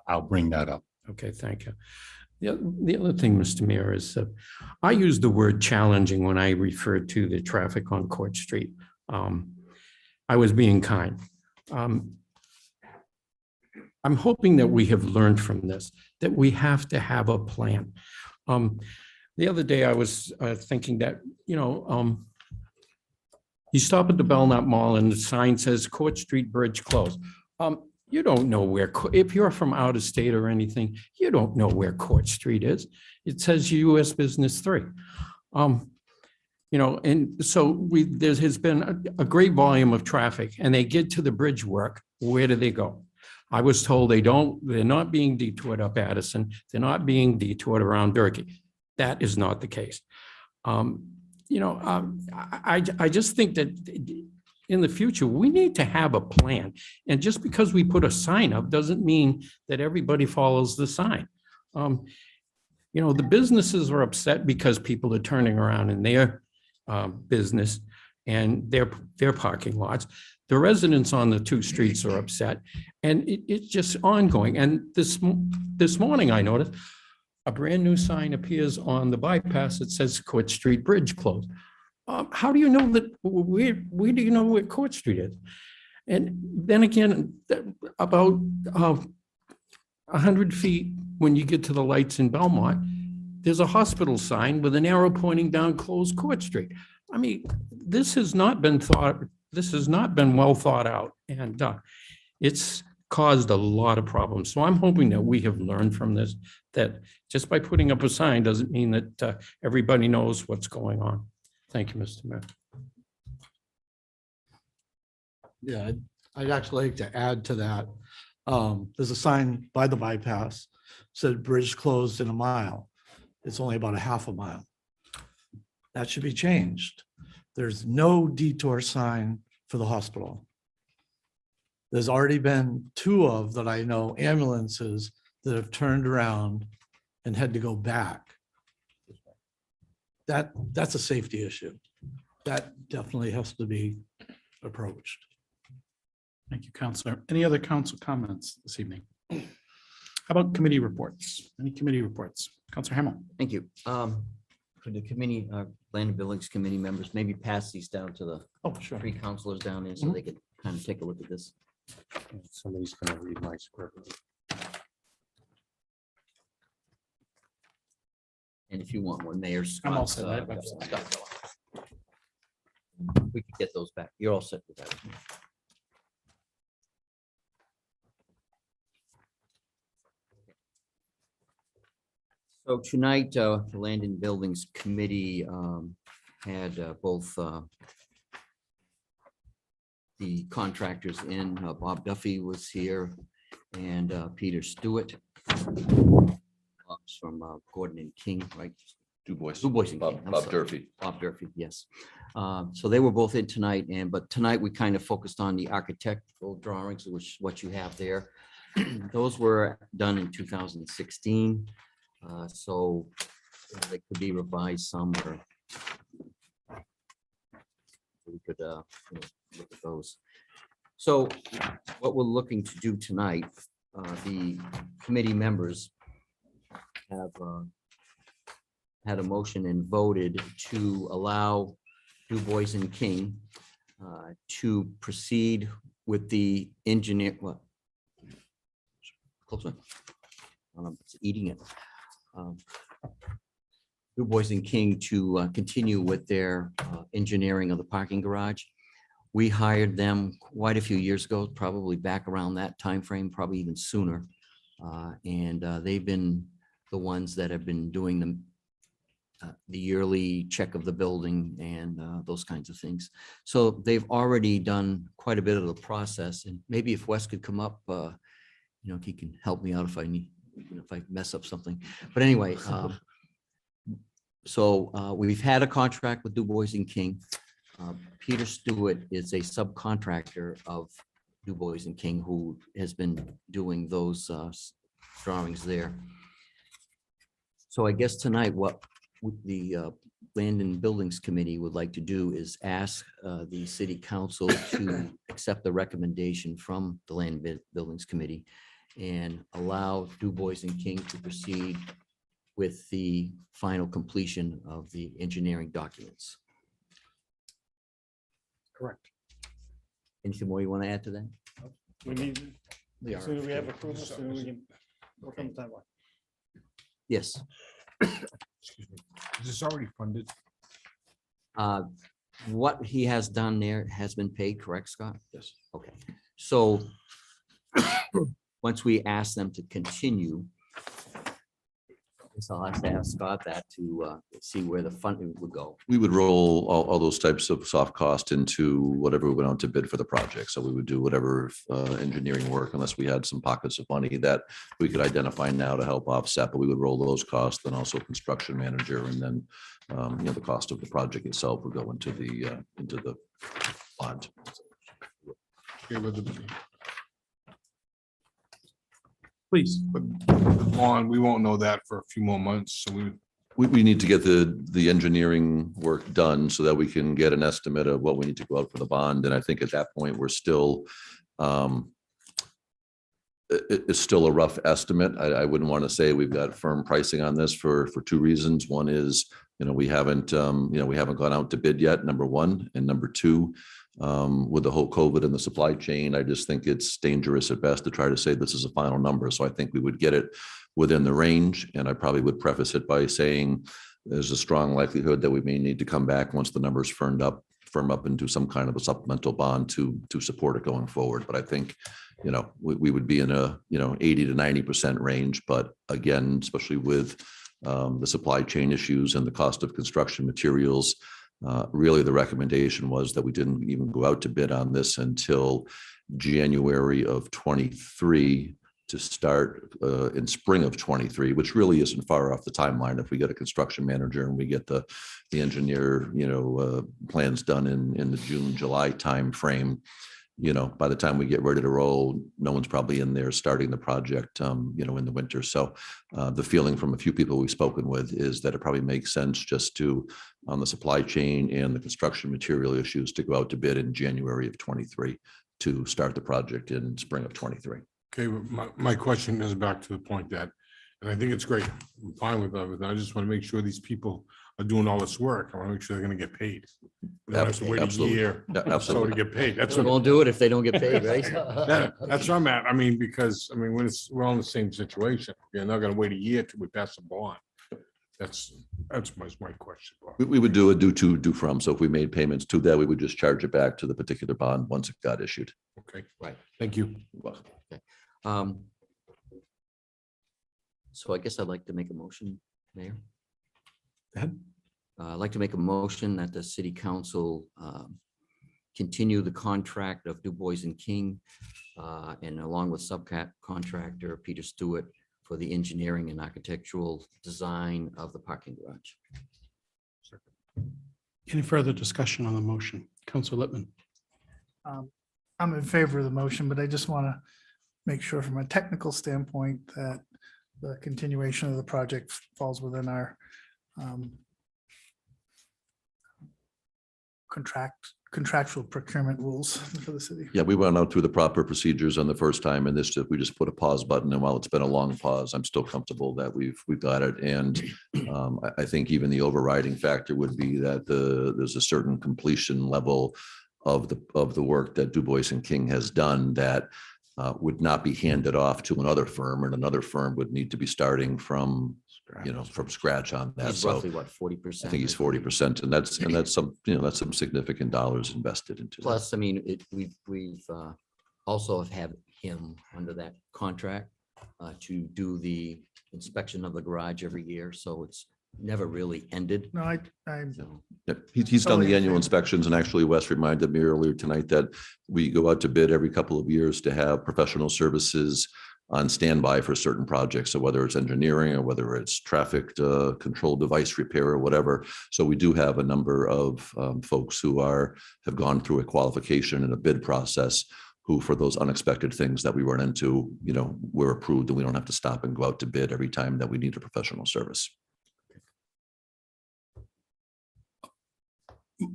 I'll bring that up. Okay, thank you. The other thing, Mr. Mayor, is I use the word challenging when I referred to the traffic on Court Street. I was being kind. I'm hoping that we have learned from this, that we have to have a plan. The other day I was thinking that, you stop at the Belknap Mall and the sign says Court Street Bridge closed. You don't know where, if you're from out of state or anything, you don't know where Court Street is. It says US Business 3. And so there has been a great volume of traffic and they get to the bridge work. Where do they go? I was told they're not being detoured up Addison. They're not being detoured around Durkee. That is not the case. I just think that in the future, we need to have a plan. And just because we put a sign up doesn't mean that everybody follows the sign. The businesses are upset because people are turning around in their business and their parking lots. The residents on the 2 streets are upset, and it's just ongoing. And this morning, I noticed a brand new sign appears on the bypass that says Court Street Bridge closed. How do you know that? Where do you know where Court Street is? And then again, about 100 feet when you get to the lights in Belmont, there's a hospital sign with an arrow pointing down closed Court Street. I mean, this has not been well thought out, and it's caused a lot of problems. So I'm hoping that we have learned from this, that just by putting up a sign doesn't mean that everybody knows what's going on. Thank you, Mr. Mayor. Yeah, I'd actually like to add to that. There's a sign by the bypass said bridge closed in a mile. It's only about a half a mile. That should be changed. There's no detour sign for the hospital. There's already been 2 that I know, ambulances that have turned around and had to go back. That's a safety issue. That definitely has to be approached. Thank you, Counselor. Any other council comments this evening? How about committee reports? Any committee reports? Counselor Hamel. Thank you. For the committee, Land and Buildings Committee members, maybe pass these down to the Oh, sure. 3 counselors down there so they could kind of take a look at this. Somebody's going to read my script. And if you want one, Mayor I'm all Scott. set. I've- Scott. We could get those back. You're all set with that. So tonight, the Land and Buildings Committee had both the contractors in. Bob Duffy was here and Peter Stewart from Gordon and King, right? Du Bois. Du Bois and Bob King, I'm Bob sorry. Durfee. Bob Durfee, yes. So they were both in tonight, but tonight we kind of focused on the architectural drawings, which what you have there. Those were done in 2016. So they could be revised some or we could look at those. So what we're looking to do tonight, the committee members have had a motion and voted to allow Du Bois and King to proceed with the engineer, what? Close one. It's eating it. Du Bois and King to continue with their engineering of the parking garage. We hired them quite a few years ago, probably back around that time frame, probably even sooner. And they've been the ones that have been doing the yearly check of the building and those kinds of things. So they've already done quite a bit of the process. And maybe if Wes could come up, he can help me out if I need, if I mess up something. But anyway, so we've had a contract with Du Bois and King. Peter Stewart is a subcontractor of Du Bois and King who has been doing those drawings there. So I guess tonight what the Land and Buildings Committee would like to do is ask the City Council to accept the recommendation from the Land and Buildings Committee and allow Du Bois and King to proceed with the final completion of the engineering documents. Correct. Anything more you want to add to that? We need, as soon as we have approval, soon we can work on the timeline. Yes. Excuse me. Is this already funded? What he has done there has been paid, correct, Scott? Yes. Okay, so once we ask them to continue, so I'll have to ask Scott that to see where the funding would go. We would roll all those types of soft cost into whatever we went out to bid for the project. So we would do whatever engineering work unless we had some pockets of money that we could identify now to help offset, but we would roll those costs, then also construction manager, and then the cost of the project itself would go into the bond. Okay, but the Please. bond, we won't know that for a few more months, so We need to get the engineering work done so that we can get an estimate of what we need to go out for the bond. And I think at that point, we're still, it's still a rough estimate. I wouldn't want to say we've got firm pricing on this for two reasons. One is, we haven't gone out to bid yet, number one. And number two, with the whole COVID and the supply chain, I just think it's dangerous at best to try to say this is a final number. So I think we would get it within the range. And I probably would preface it by saying there's a strong likelihood that we may need to come back once the numbers firm up and do some kind of a supplemental bond to support it going forward. But I think, we would be in a, 80 to 90% range. But again, especially with the supply chain issues and the cost of construction materials, really the recommendation was that we didn't even go out to bid on this until January of 23 to start in spring of 23, which really isn't far off the timeline. If we get a construction manager and we get the engineer, plans done in the June, July timeframe, by the time we get ready to roll, no one's probably in there starting the project, in the winter. So the feeling from a few people we've spoken with is that it probably makes sense just to, on the supply chain and the construction material issues, to go out to bid in January of 23 to start the project in spring of 23. okay, my question is back to the point that, and I think it's great. I'm fine with everything. I just want to make sure these people are doing all this work. I want to make sure they're going to get paid. We don't have to wait a Absolutely. year Yeah, or so absolutely. to get paid. That's We what, won't do it if they don't get paid, right? that's where I'm at. I mean, because, when we're all in the same situation, you're not going to wait a year till we pass the bond. That's my question. Bob. We would do a due to, due from. So if we made payments to that, we would just charge it back to the particular bond once it got issued. Okay, Right. thank you. So I guess I'd like to make a motion, Mayor. Go ahead. I'd like to make a motion that the city council continue the contract of Du Bois and King and along with subcontractor Peter Stewart for the engineering and architectural design of the parking garage. Any further discussion on the motion? Council Lippman. I'm in favor of the motion, but I just want to make sure from a technical standpoint that the continuation of the project falls within our contractual procurement rules for the city. Yeah, we went out through the proper procedures on the first time, and this, we just put a pause button, and while it's been a long pause, I'm still comfortable that we've got it. And I think even the overriding factor would be that there's a certain completion level of the work that Du Bois and King has done that would not be handed off to another firm, and another firm would need to be starting from scratch on that. He's So roughly what, 40%? I think he's 40%, and that's some, that's some significant dollars invested into that. Plus, I mean, we've also have had him under that contract to do the inspection of the garage every year, so it's never really ended. No, I So Yep, he's done Totally the in annual favor. inspections, and actually Wes reminded me earlier tonight that we go out to bid every couple of years to have professional services on standby for certain projects. So whether it's engineering or whether it's traffic control device repair or whatever. So we do have a number of folks who have gone through a qualification and a bid process who, for those unexpected things that we run into, we're approved, and we don't have to stop and go out to bid every time that we need a professional service.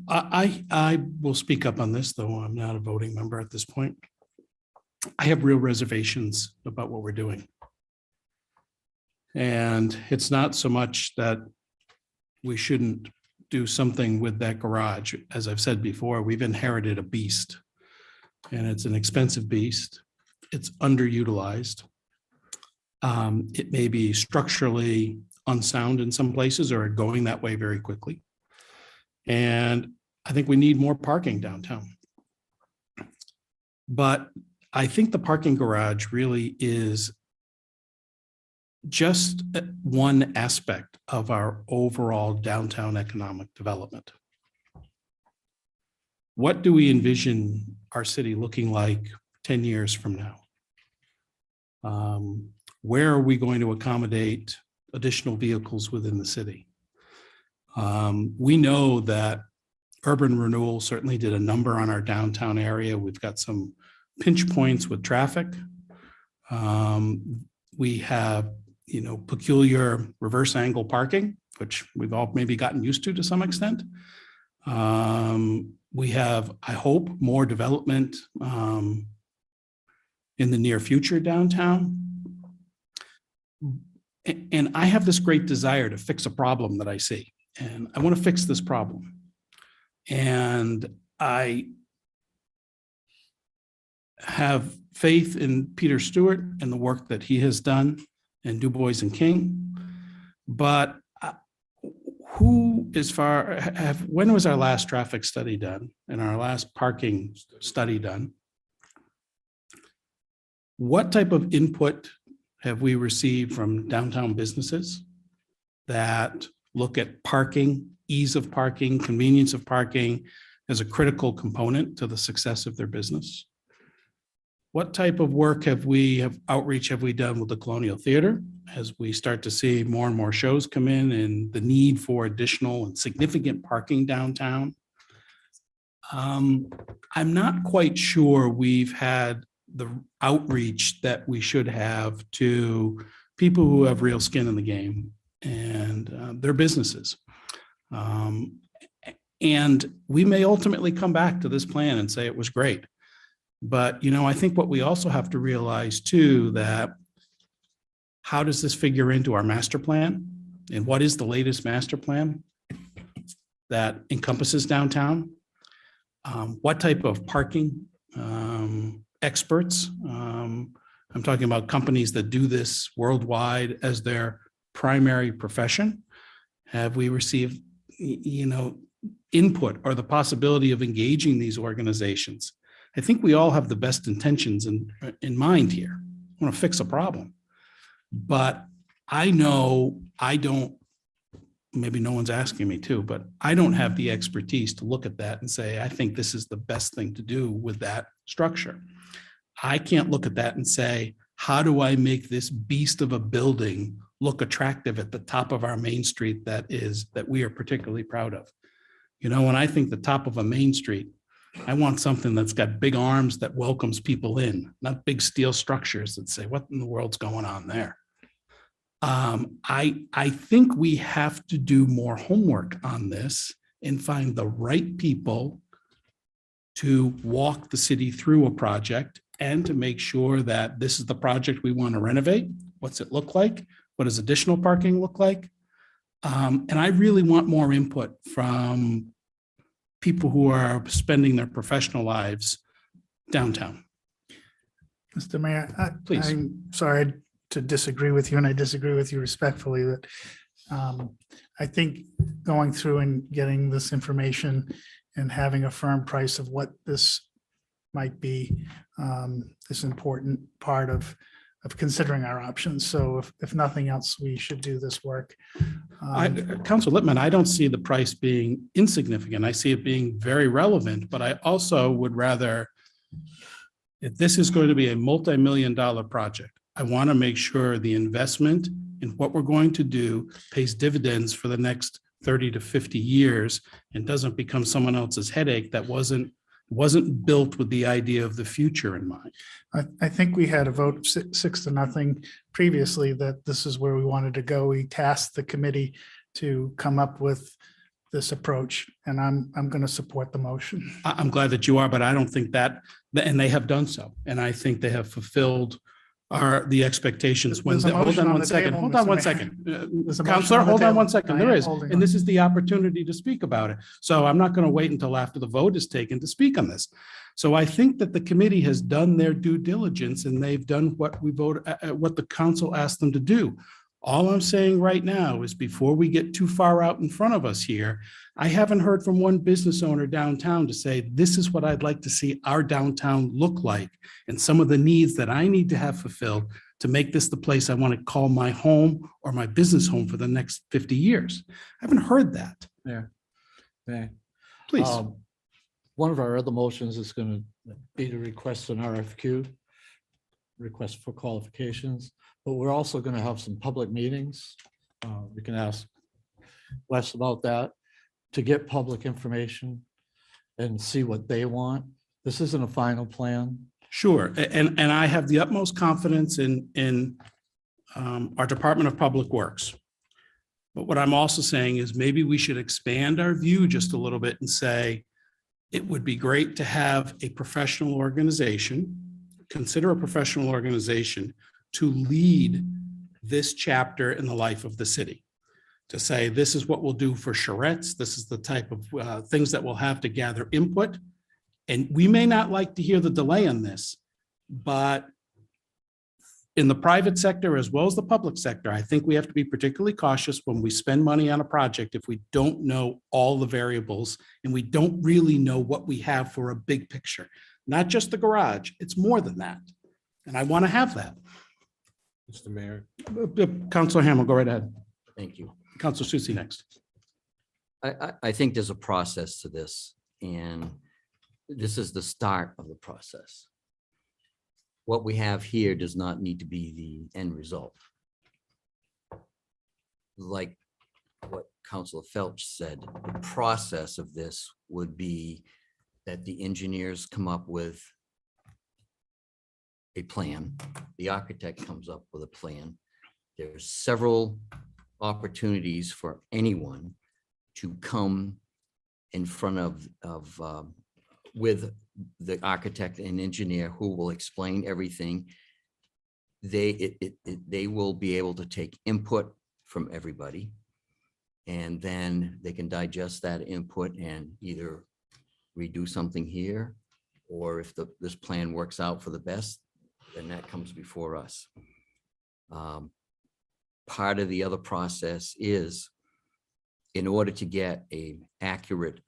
I will speak up on this, though I'm not a voting member at this point. I have real reservations about what we're doing. And it's not so much that we shouldn't do something with that garage. As I've said before, we've inherited a beast, and it's an expensive beast. It's underutilized. It may be structurally unsound in some places, or going that way very quickly. And I think we need more parking downtown. But I think the parking garage really is just one aspect of our overall downtown economic development. What do we envision our city looking like 10 years from now? Where are we going to accommodate additional vehicles within the city? We know that urban renewal certainly did a number on our downtown area. We've got some pinch points with traffic. We have, peculiar reverse angle parking, which we've all maybe gotten used to some extent. We have, I hope, more development in the near future downtown. And I have this great desire to fix a problem that I see. And I want to fix this problem. And I have faith in Peter Stewart and the work that he has done and Du Bois and King. But when was our last traffic study done and our last parking study done? What type of input have we received from downtown businesses that look at parking, ease of parking, convenience of parking as a critical component to the success of their business? What type of work outreach have we done with the Colonial Theater as we start to see more and more shows come in and the need for additional and significant parking downtown? I'm not quite sure we've had the outreach that we should have to people who have real skin in the game and their businesses. And we may ultimately come back to this plan and say it was great. But, I think what we also have to realize too, that how does this figure into our master plan? And what is the latest master plan that encompasses downtown? What type of parking experts? I'm talking about companies that do this worldwide as their primary profession. Have we received, input or the possibility of engaging these organizations? I think we all have the best intentions in mind here. I want to fix a problem. But I know I don't, maybe no one's asking me to, but I don't have the expertise to look at that and say, I think this is the best thing to do with that structure. I can't look at that and say, how do I make this beast of a building look attractive at the top of our main street that we are particularly proud of? When I think the top of a main street, I want something that's got big arms that welcomes people in, not big steel structures that say, what in the world's going on there? I think we have to do more homework on this and find the right people to walk the city through a project and to make sure that this is the project we want to renovate. What's it look like? What does additional parking look like? And I really want more input from people who are spending their professional lives downtown. Mr. Mayor, Please. I'm sorry to disagree with you, and I disagree with you respectfully, that I think going through and getting this information and having a firm price of what this might be is important part of considering our options. So if nothing else, we should do this work. Councilor Lippman, I don't see the price being insignificant. I see it being very relevant, but I also would rather, if this is going to be a multi-million-dollar project, I want to make sure the investment in what we're going to do pays dividends for the next 30 to 50 years and doesn't become someone else's headache that wasn't built with the idea of the future in mind. I think we had a vote 6-0 previously that this is where we wanted to go. We tasked the committee to come up with this approach, and I'm going to support the motion. I'm glad that you are, but I don't think that, and they have done so. And I think they have fulfilled the expectations when, There's a hold motion on on one the second, table, hold on Mr. one Mayor. second. There's a motion Counselor, on the hold on table. one second. I There am is, holding and this on. is the opportunity to speak about it. So I'm not going to wait until after the vote is taken to speak on this. So I think that the committee has done their due diligence and they've done what we voted, what the council asked them to do. All I'm saying right now is before we get too far out in front of us here, I haven't heard from one business owner downtown to say, this is what I'd like to see our downtown look like and some of the needs that I need to have fulfilled to make this the place I want to call my home or my business home for the next 50 years. I haven't heard that. Yeah. Please. One of our other motions is going to be to request an RFQ, request for qualifications, but we're also going to have some public meetings. We can ask Wes about that to get public information and see what they want. This isn't a final plan. Sure, and I have the utmost confidence in our Department of Public Works. But what I'm also saying is maybe we should expand our view just a little bit and say, it would be great to have a professional organization, consider a professional organization to lead this chapter in the life of the city. To say, this is what we'll do for charrettes, this is the type of things that we'll have to gather input. And we may not like to hear the delay on this, but in the private sector as well as the public sector, I think we have to be particularly cautious when we spend money on a project if we don't know all the variables and we don't really know what we have for a big picture. Not just the garage, it's more than that. And I want to have that. Mr. Mayor. Councilor Hamel, go right ahead. Thank you. Councilor Susie next. I think there's a process to this, and this is the start of the process. What we have here does not need to be the end result. Like what Councilor Felch said, the process of this would be that the engineers come up with a plan, the architect comes up with a plan. There's several opportunities for anyone to come in front of with the architect and engineer who will explain everything. They will be able to take input from everybody, and then they can digest that input and either redo something here, or if this plan works out for the best, then that comes before us. Part of the other process is in order to get a accurate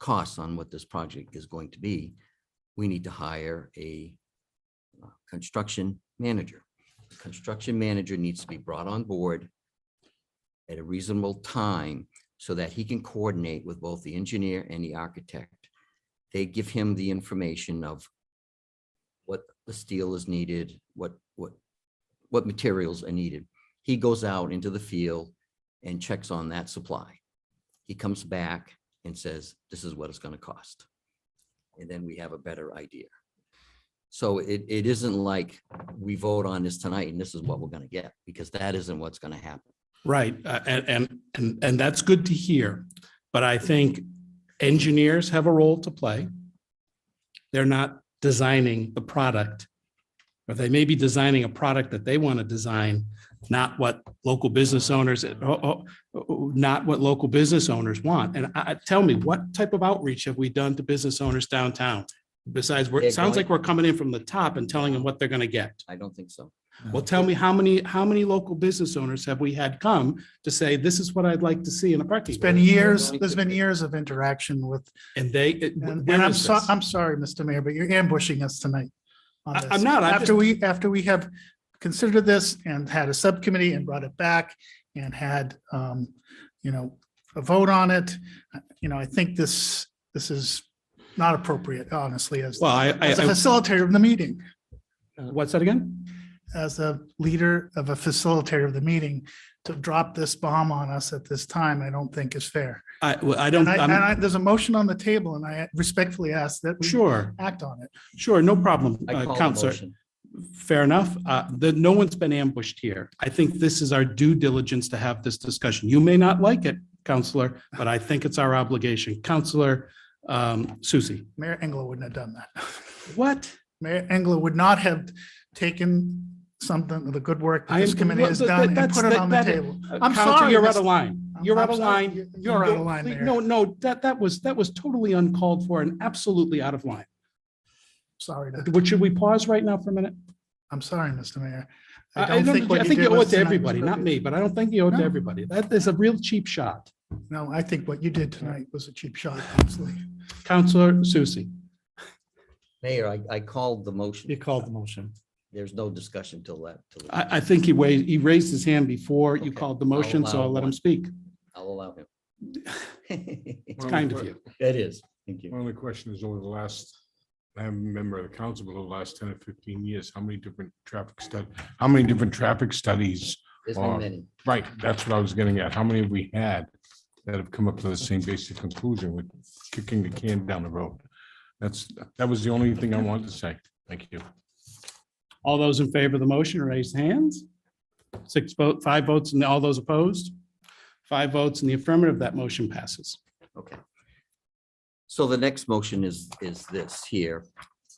cost on what this project is going to be, we need to hire a construction manager. The construction manager needs to be brought on board at a reasonable time so that he can coordinate with both the engineer and the architect. They give him the information of what the steel is needed, what materials are needed. He goes out into the field and checks on that supply. He comes back and says, this is what it's going to cost. And then we have a better idea. So it isn't like we vote on this tonight and this is what we're going to get, because that isn't what's going to happen. Right, and that's good to hear, but I think engineers have a role to play. They're not designing the product, or they may be designing a product that they want to design, not what local business owners, not what local business owners want. And tell me, what type of outreach have we done to business owners downtown? Besides, it sounds like we're coming in from the top and telling them what they're going to get. I don't think so. Well, tell me, how many local business owners have we had come to say, this is what I'd like to see in a parking? It's been years, there's been years of interaction with, And they, and where I'm is this? I'm sorry, Mr. Mayor, but you're ambushing us tonight. on this. I'm not, I'm After we have considered this and had a subcommittee and brought it back and had, a vote on it, I think this is not appropriate, honestly, as Well, as a facilitator of the meeting. What's that again? As a leader of a facilitator of the meeting, to drop this bomb on us at this time, I don't think is fair. I don't, There's a motion on the table and I respectfully ask that we sure, act on it. sure, no problem, I call the Counselor. motion. Fair enough. No one's been ambushed here. I think this is our due diligence to have this discussion. You may not like it, Counselor, but I think it's our obligation. Counselor Susie. Mayor Engler wouldn't have done that. What? Mayor Engler would not have taken something of the good work that this committee has Well, done and that's- put it on the that- table. I'm Counselor, sorry. you're out of Mr. line. I'm- You're I'm out of sorry. line. You're out of line, Mayor. No, that was totally uncalled for and absolutely out of line. Sorry. Should we pause right now for a minute? I'm sorry, Mr. Mayor. I don't think what you did owe it was to tonight was everybody, not me, appropriate. but I don't think you owe it to No. everybody. That is a real cheap shot. No, I think what you did tonight was a cheap shot, honestly. Counselor Susie. Mayor, I called the motion. You called the motion. There's no discussion till that. I think he raised his hand before you Okay. called the motion, so allow I'll let him one. speak. I'll allow him. It's kind of you. It is. Thank you. My only question is over the last, I am a member of the council, but over the last 10 or 15 years, how many different traffic studies? There's been many. Right, that's what I was getting at. How many have we had that have come up to the same basic conclusion with kicking the can down the road? That was the only thing I wanted to say. Thank you. All those in favor of the motion, raise hands. 5 votes, and all those opposed? 5 votes in the affirmative, that motion passes. Okay. So the next motion is this here,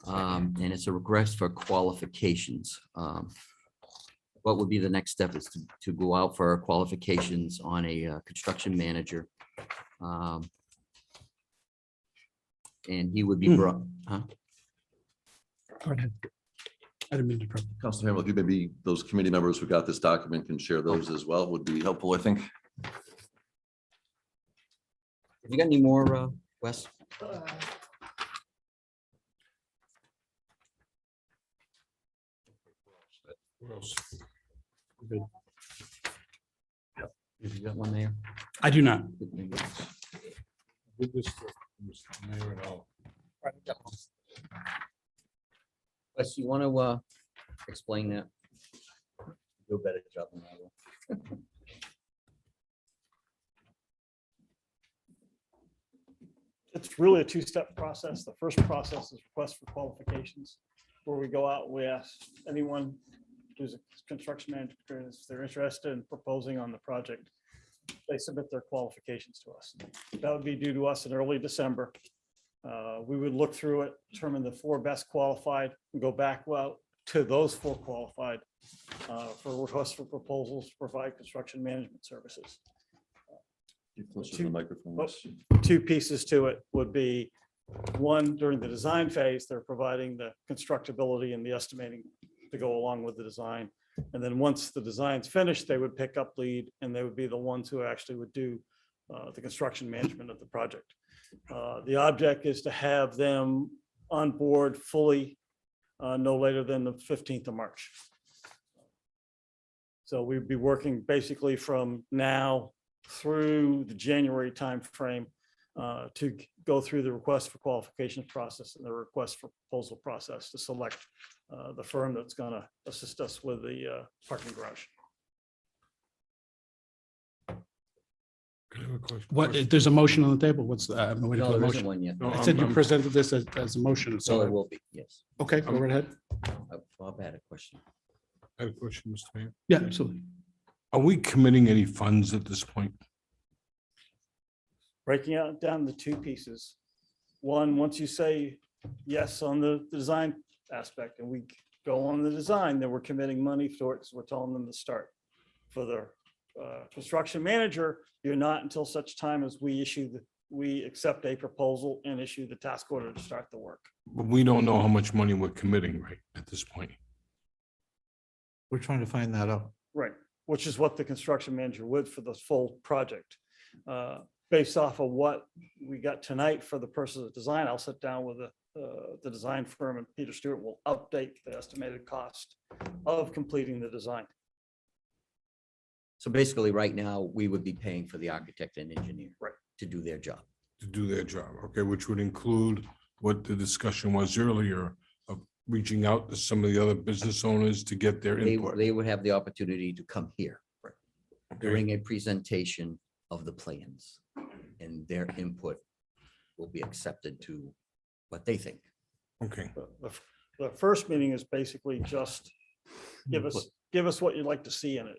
and it's a request for qualifications. What would be the next step is to go out for qualifications on a construction manager. And he would be brought, huh? Go ahead. I didn't mean to interrupt. Councilor Hamel, if you maybe those committee members who got this document can share those as well, would be helpful, I think. Have you got any more, Wes? What else? Have you got one there? I do not. Did this for Mr. Mayor and all. Wes, you want to explain that? Do a better job than I will. It's really a two-step process. The first process is request for qualifications, where we go out, we ask anyone who's a construction manager, if they're interested in proposing on the project, they submit their qualifications to us. That would be due to us in early December. We would look through it, determine the 4 best qualified, and go back to those 4 qualified for requests for proposals to provide construction management services. Get closer to the microphone. Oh. 2 pieces to it would be, one, during the design phase, they're providing the constructability and the estimating to go along with the design. And then once the design's finished, they would pick up lead and they would be the ones who actually would do the construction management of the project. The object is to have them on board fully no later than the 15th of March. So we'd be working basically from now through the January timeframe to go through the request for qualifications process and the request for proposal process to select the firm that's going to assist us with the parking garage. Can I have a question? What, there's a motion on the table. What's the, I'm waiting No, for the there isn't motion. one yet. No, I said you I'm- presented this as a motion, So it so, will be, yes. okay, go right ahead. Bob had a question. I have a question, Mr. Mayor. Yeah, absolutely. Are we committing any funds at this point? Breaking out down the two pieces. One, once you say yes on the design aspect and we go on the design, then we're committing money towards, we're telling them to start. For the construction manager, you're not until such time as we accept a proposal and issue the task order to start the work. But we don't know how much money we're committing right at this point. We're trying to find that out. Right, which is what the construction manager would for the full project. Based off of what we got tonight for the person of design, I'll sit down with the design firm and Peter Stewart will update the estimated cost of completing the design. So basically, right now, we would be paying for the architect and engineer. Right. To do their job. To do their job, okay, which would include what the discussion was earlier of reaching out to some of the other business owners to get their They input. would have the opportunity to come here Okay. during a presentation of the plans. And their input will be accepted to what they think. Okay, The first meeting is basically just give us what you'd like to see in it.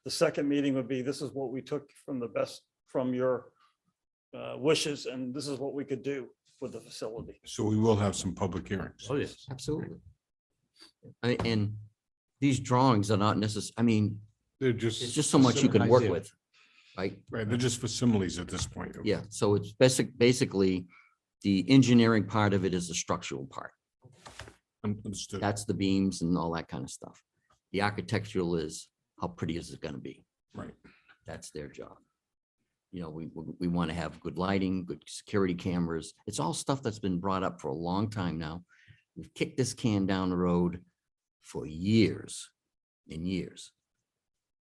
The second meeting would be, this is what we took from the best, from your wishes, and this is what we could do with the facility. so we will have some public hearings. Oh, yes. Absolutely. And these drawings are not necessary. I mean, They're just. there's just so much you can work idea. with, right? Right, they're just for similes at this point. Yeah, so it's basically, the engineering part of it is the structural part. Understood. That's the beams and all that kind of stuff. The architectural is, how pretty is it gonna be? Right. That's their job. You know, we want to have good lighting, good security cameras. It's all stuff that's been brought up for a long time now. We've kicked this can down the road for years and years.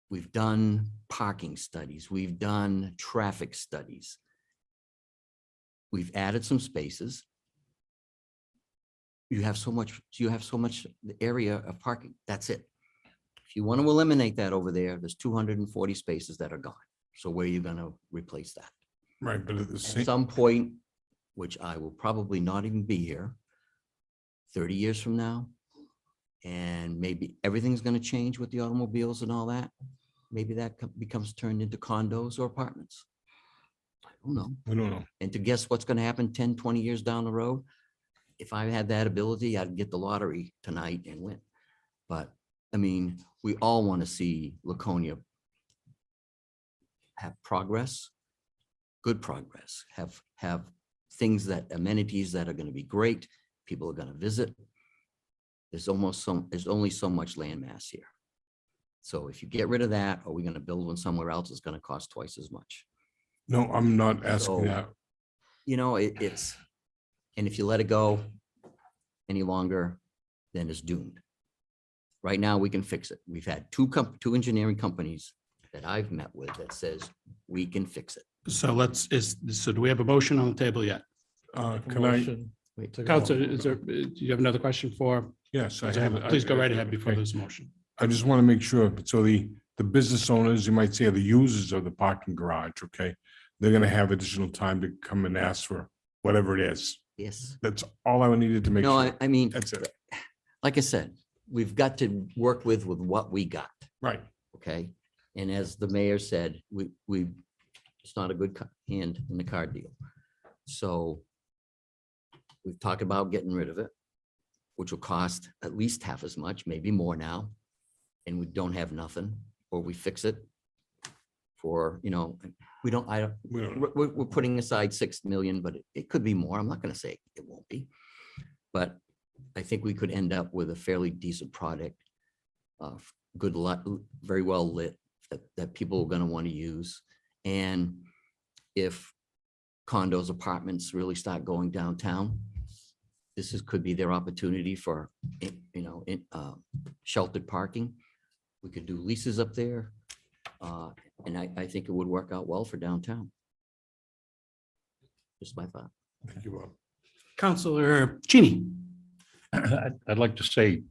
We've done parking studies. We've done traffic studies. We've added some spaces. You have so much area of parking. That's it. If you want to eliminate that over there, there's 240 spaces that are gone. So where are you going to replace that? Right, but at the At same, some point, which I will probably not even be here, 30 years from now, and maybe everything's going to change with the automobiles and all that. Maybe that becomes turned into condos or apartments. I don't know. we don't know. And to guess what's going to happen 10, 20 years down the road, if I had that ability, I'd get the lottery tonight and win. But I mean, we all want to see Laconia have progress, good progress, have things that, amenities that are going to be great. People are going to visit. There's only so much land mass here. So if you get rid of that, or we're going to build one somewhere else, it's going to cost twice as much. No, I'm not So, asking that. You know, it's, and if you let it go any longer, then it's doomed. Right now, we can fix it. We've had two engineering companies that I've met with that says we can fix it. So so do we have a motion on the table yet? Can I, Motion Wait, to go. Counselor, do you have another question for? yes, I have. Please go right ahead before Okay. there's a motion. I just want to make sure, so the business owners, you might say are the users of the parking garage, okay? They're gonna have additional time to come and ask for whatever it is. Yes. That's all I needed to make No, sure. I mean, That's it. like I said, we've got to work with what we got, Right. okay? And as the mayor said, it's not a good hand in the card deal. So we've talked about getting rid of it, which will cost at least half as much, maybe more now. And we don't have nothing, or we fix it for, you know, We don't know. we're putting aside 6 million, but it could be more. I'm not going to say it won't be. But I think we could end up with a fairly decent product good, very well lit, that people are gonna want to use. And if condos, apartments really start going downtown, could be their opportunity for, sheltered parking. We could do leases up there. And I think it would work out well for downtown. Just my thought. Thank you, Bob. Counselor Cheney. I'd like to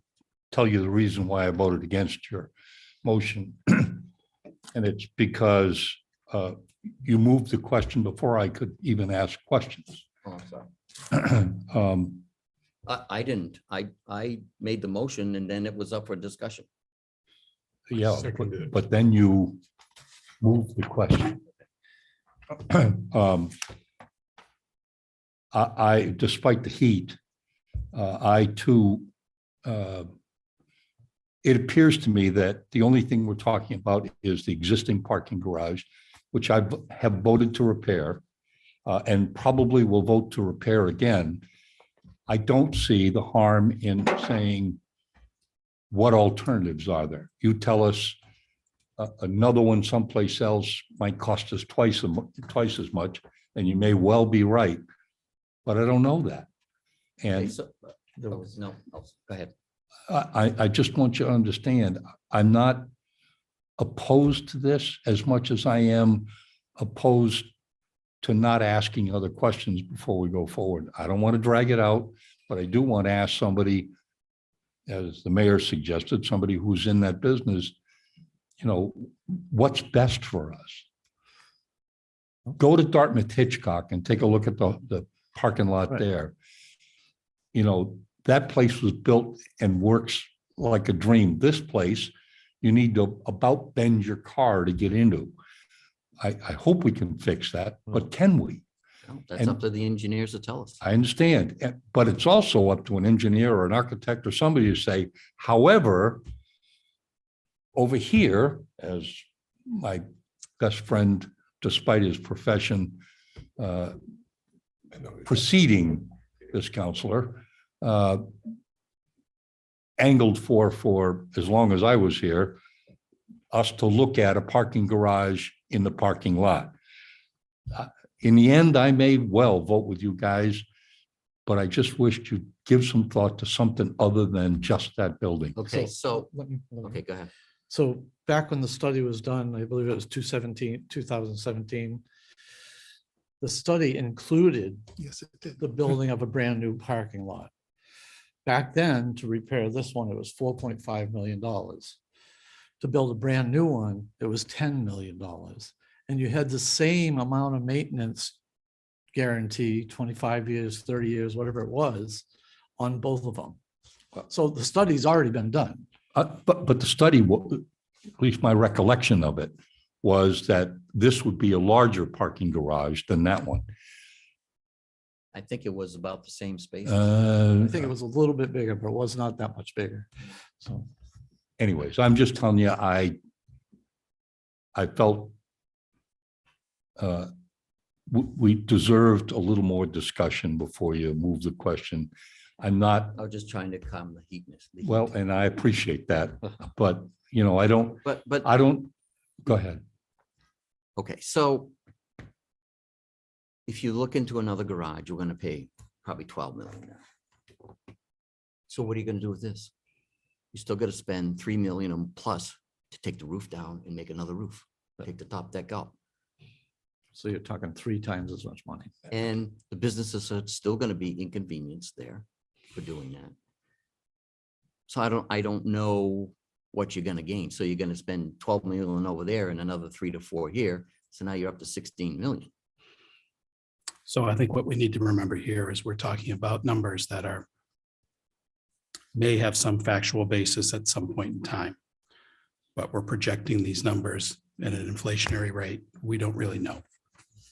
tell you the reason why I voted against your motion. And it's because you moved the question before I could even ask questions. Oh, I'm sorry. Um, I didn't. I made the motion and then it was up for discussion. Yeah, Seconded it. but then you moved the question. I, despite the heat, I too, it appears to me that the only thing we're talking about is the existing parking garage, which I have voted to repair, and probably will vote to repair again. I don't see the harm in saying what alternatives are there. You tell us another one someplace else might cost us twice as much, and you may well be right, but I don't know that. Okay, And so, no, go ahead. I just want you to understand, I'm not opposed to this as much as I am opposed to not asking other questions before we go forward. I don't want to drag it out, but I do want to ask somebody, as the mayor suggested, somebody who's in that business, what's best for us? Go to Dartmouth Hitchcock and take a look at the parking lot Right. there. That place was built and works like a dream. This place, you need to about bend your car to get into. I hope we can fix that, but can we? No, that's up to the engineers to tell us. I understand, but it's also up to an engineer or an architect or somebody to say, however, over here, as my best friend, despite his profession, preceding this counselor, angled for as long as I was here, us to look at a parking garage in the parking lot. In the end, I may well vote with you guys, but I just wished you'd give some thought to something other than just that building. Okay, so, Let me- okay, go ahead. So back when the study was done, I believe it was 2017, the study included Yes, it did. the building of a brand new parking lot. Back then, to repair this one, it was $4.5 million. To build a brand new one, it was $10 million. And you had the same amount of maintenance guarantee, 25 years, 30 years, whatever it was, on both of them. So the study's already been done. But the study, at least my recollection of it, was that this would be a larger parking garage than that one. I think it was about the same space. I think it was a little bit bigger, but it was not that much bigger. So Anyways, I'm just telling you, I felt we deserved a little more discussion before you move the question. I'm not, I was just trying to calm the heatness. well, and I appreciate that, but I don't, But, go ahead. okay, so if you look into another garage, you're gonna pay probably 12 million now. So what are you gonna do with this? You still gotta spend 3 million plus to take the roof down and make another roof, take the top deck out. so you're talking 3 times as much money. And the businesses are still gonna be inconvenienced there for doing that. So I don't know what you're gonna gain. So you're gonna spend 12 million over there and another 3 to 4 here. So now you're up to 16 million. So I think what we need to remember here is we're talking about numbers that may have some factual basis at some point in time. But we're projecting these numbers at an inflationary rate. We don't really know.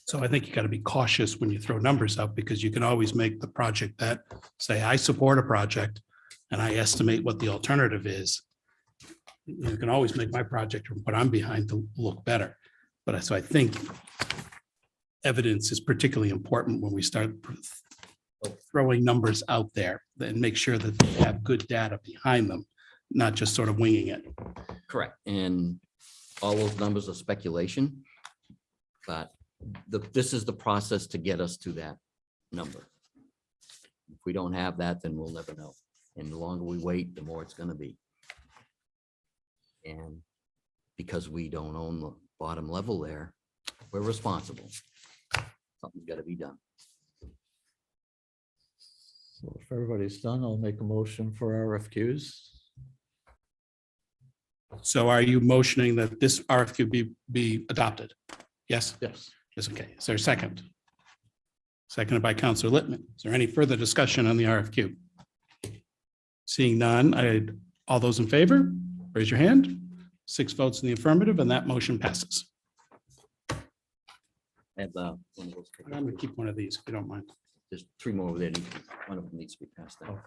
So I think you got to be cautious when you throw numbers out, because you can always make the project that say, I support a project and I estimate what the alternative is. You can always make my project or what I'm behind to look better. But so I think evidence is particularly important when we start throwing numbers out there, and make sure that they have good data behind them, not just sort of winging it. Correct. And all those numbers are speculation. But this is the process to get us to that number. If we don't have that, then we'll never know. And the longer we wait, the more it's going to be. And because we don't own the bottom level there, we're responsible. Something's got to be done. So if everybody's done, I'll make a motion for RFQs. So are you motioning that this RFQ be adopted? Yes? Yes. Yes, okay. Is there a second? Seconded by Counselor Littman. Is there any further discussion on the RFQ? Seeing none, all those in favor, raise your hand. 6 votes in the affirmative, and that motion passes. And one of those. I'm going to keep one of these, if you don't mind. There's 3 more over there. One of them needs to be passed down.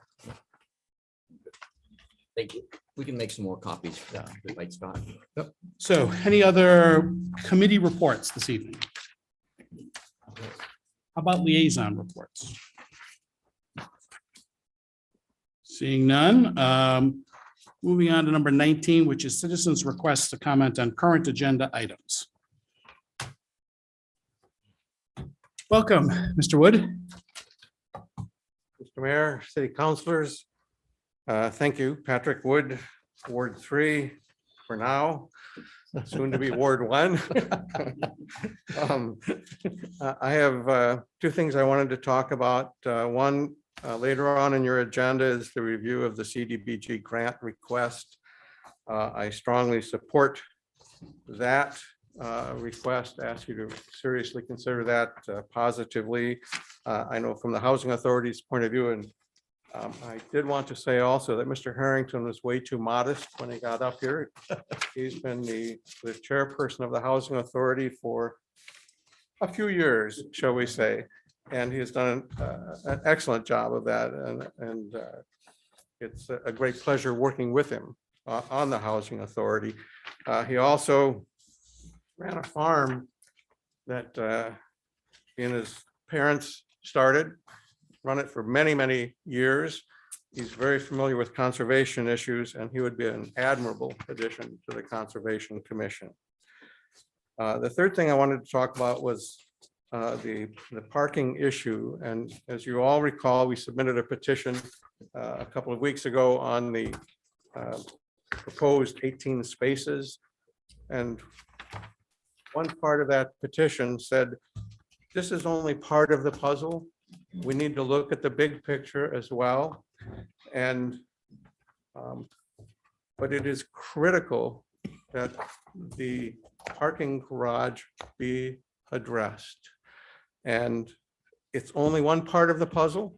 Thank you. We can make some more copies. We might start. So any other committee reports this evening? How about liaison reports? Seeing none, moving on to number 19, which is citizens' requests to comment on current agenda items. Welcome, Mr. Wood. Mr. Mayor, city councilors, thank you, Patrick Wood, Ward 3 for now, soon to be Ward 1. I have 2 things I wanted to talk about. One, later on in your agenda is the review of the Cdbg grant request. I strongly support that request, ask you to seriously consider that positively. I know from the Housing Authority's point of view, and I did want to say also that Mr. Harrington was way too modest when he got up here. He's been the chairperson of the Housing Authority for a few years, shall we say, and he has done an excellent job of that, and it's a great pleasure working with him on the Housing Authority. He also ran a farm that he and his parents started, run it for many, many years. He's very familiar with conservation issues, and he would be an admirable addition to the Conservation Commission. The third thing I wanted to talk about was the parking issue. And as you all recall, we submitted a petition a couple of weeks ago on the proposed 18 spaces. And one part of that petition said, this is only part of the puzzle. We need to look at the big picture as well. And but it is critical that the parking garage be addressed. And it's only one part of the puzzle.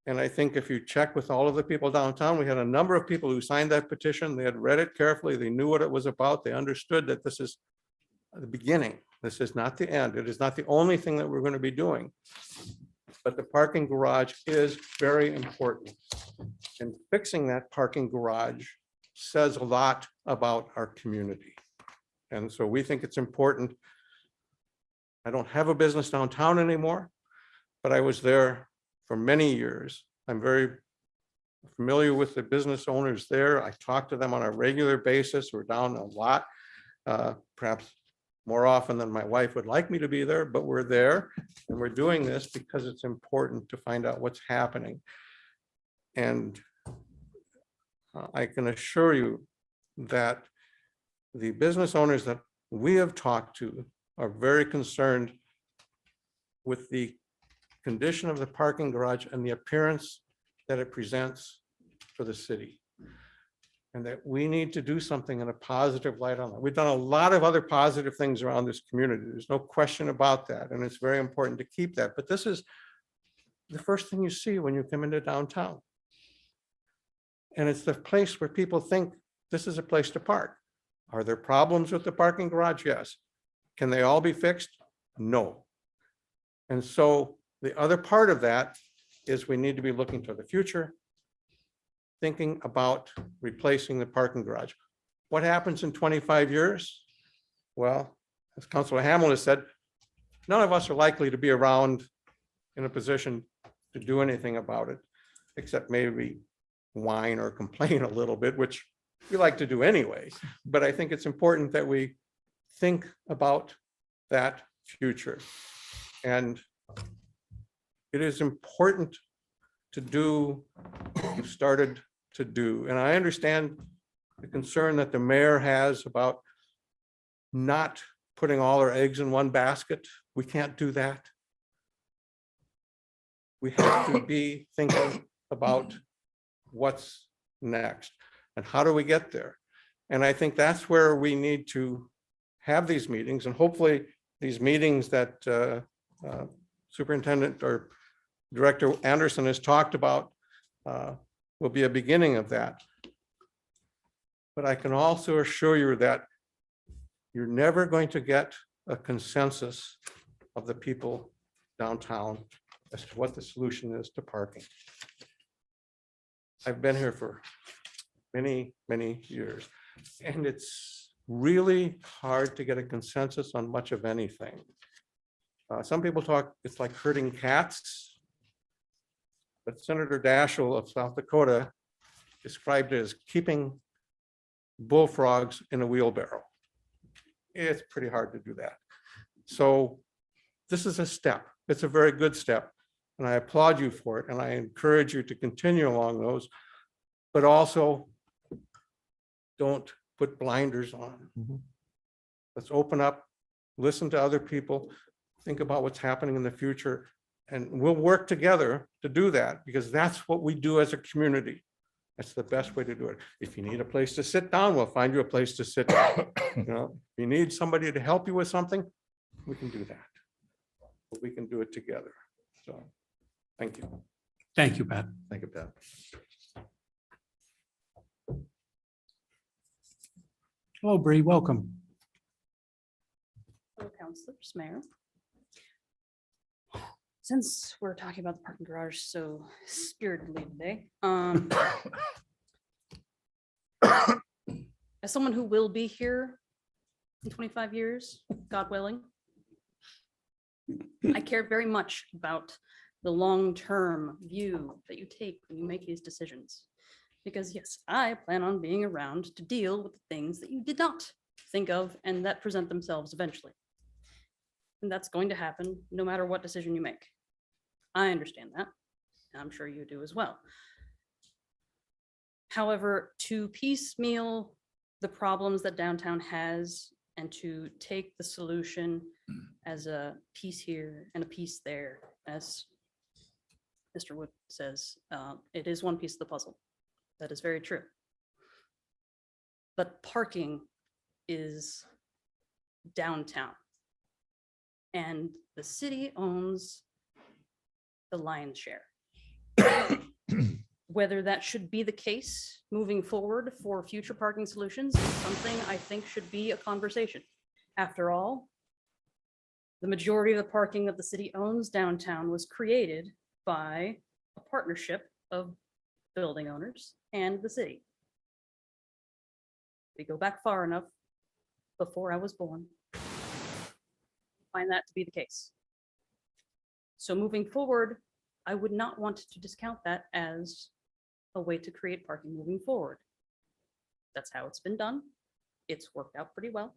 And I think if you check with all of the people downtown, we had a number of people who signed that petition. They had read it carefully. They knew what it was about. They understood that this is the beginning. This is not the end. It is not the only thing that we're going to be doing. But the parking garage is very important. And fixing that parking garage says a lot about our community. And so we think it's important. I don't have a business downtown anymore, but I was there for many years. I'm very familiar with the business owners there. I talk to them on a regular basis. We're down a lot, perhaps more often than my wife would like me to be there, but we're there and we're doing this because it's important to find out what's happening. And I can assure you that the business owners that we have talked to are very concerned with the condition of the parking garage and the appearance that it presents for the city. And that we need to do something in a positive light on that. We've done a lot of other positive things around this community. There's no question about that. And it's very important to keep that. But this is the first thing you see when you come into downtown. And it's the place where people think this is a place to park. Are there problems with the parking garage? Yes. Can they all be fixed? No. And so the other part of that is we need to be looking to the future, thinking about replacing the parking garage. What happens in 25 years? Well, as Councilor Hamel has said, none of us are likely to be around in a position to do anything about it, except maybe whine or complain a little bit, which we like to do anyway. But I think it's important that we think about that future. And it is important to do what you started to do. And I understand the concern that the mayor has about not putting all our eggs in one basket. We can't do that. We have to be thinking about what's next and how do we get there? And I think that's where we need to have these meetings, and hopefully these meetings that Superintendent or Director Anderson has talked about will be a beginning of that. But I can also assure you that you're never going to get a consensus of the people downtown as to what the solution is to parking. I've been here for many, many years, and it's really hard to get a consensus on much of anything. Some people talk, it's like herding cats. But Senator Daschle of South Dakota described it as keeping bullfrogs in a wheelbarrow. It's pretty hard to do that. So this is a step. It's a very good step. And I applaud you for it. And I encourage you to continue along those, but also don't put blinders on. Let's open up, listen to other people, think about what's happening in the future, and we'll work together to do that, because that's what we do as a community. That's the best way to do it. If you need a place to sit down, we'll find you a place to sit down. You know, if you need somebody to help you with something, we can do that. But we can do it together. So, thank you. Thank you, Pat. Thank you, Pat. Hello, Bree, welcome. Hello, councilors, mayor. Since we're talking about the parking garage so spiritedly today, as someone who will be here in 25 years, God willing, I care very much about the long-term view that you take when you make these decisions. Because yes, I plan on being around to deal with the things that you did not think of and that present themselves eventually. And that's going to happen no matter what decision you make. I understand that, and I'm sure you do as well. However, to piecemeal the problems that downtown has and to take the solution as a piece here and a piece there, as Mr. Wood says, it is one piece of the puzzle. That is very true. But parking is downtown. And the city owns the lion's share. Whether that should be the case moving forward for future parking solutions is something I think should be a conversation. After all, the majority of the parking that the city owns downtown was created by a partnership of building owners and the city. We go back far enough, before I was born, find that to be the case. So moving forward, I would not want to discount that as a way to create parking moving forward. That's how it's been done. It's worked out pretty well.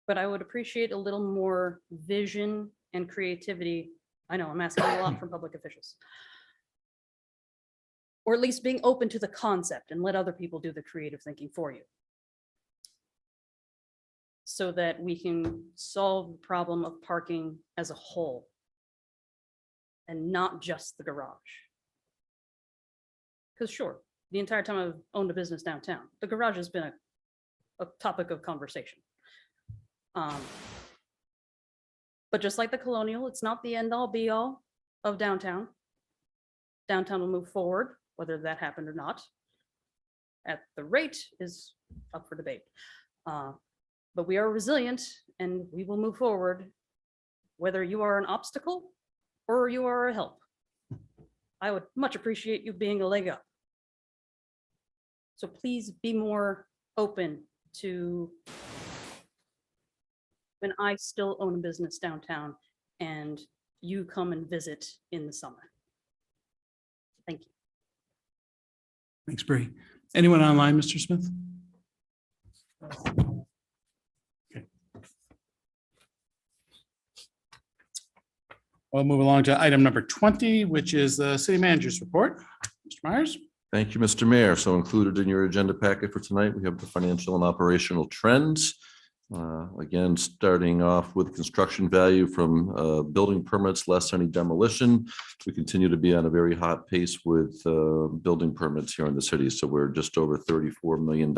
But I would appreciate a little more vision and creativity. I know I'm asking a lot from public officials. Or at least being open to the concept and let other people do the creative thinking for you, so that we can solve the problem of parking as a whole and not just the garage. Because sure, the entire time I've owned a business downtown, the garage has been a topic of conversation. But just like the Colonial, it's not the end all be all of downtown. Downtown will move forward, whether that happened or not. At the rate is up for debate. But we are resilient and we will move forward, whether you are an obstacle or you are a help. I would much appreciate you being a leg up. So please be more open to when I still own a business downtown and you come and visit in the summer. Thank you. Thanks, Bree. Anyone online, Mr. Smith? Okay. We'll move along to item number 20, which is the city manager's report. Mr. Myers? Thank you, Mr. Mayor. So included in your agenda packet for tonight, we have the financial and operational trends. Again, starting off with construction value from building permits, less any demolition. We continue to be on a very hot pace with building permits here in the city. So we're just over $34 million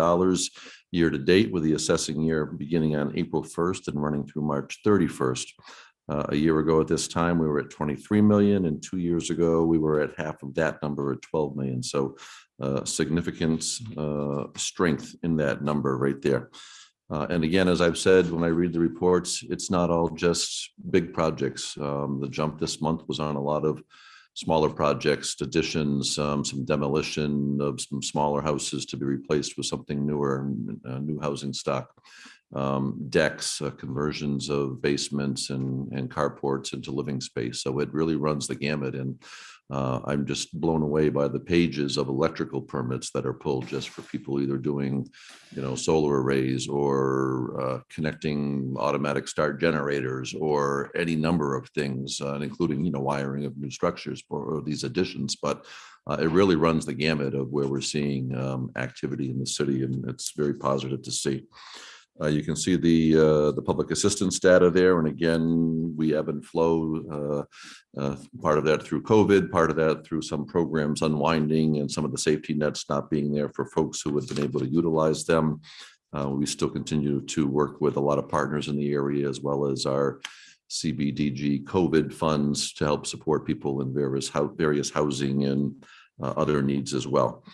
year to date, with the assessing year beginning on April 1st and running through March 31st. A year ago at this time, we were at 23 million, and 2 years ago, we were at half of that number at 12 million. So significant strength in that number right there. And again, as I've said, when I read the reports, it's not all just big projects. The jump this month was on a lot of smaller projects, additions, some demolition of some smaller houses to be replaced with something newer, new housing stock. Decks, conversions of basements and carports into living space. So it really runs the gamut. And I'm just blown away by the pages of electrical permits that are pulled just for people either doing, solar arrays or connecting automatic start generators or any number of things, including, wiring of new structures for these additions. But it really runs the gamut of where we're seeing activity in the city, and it's very positive to see. You can see the public assistance data there. And again, we ebb and flow, part of that through COVID, part of that through some programs unwinding and some of the safety nets not being there for folks who have been able to utilize them. We still continue to work with a lot of partners in the area, as well as our Cdbg COVID funds to help support people in various housing and other needs as well.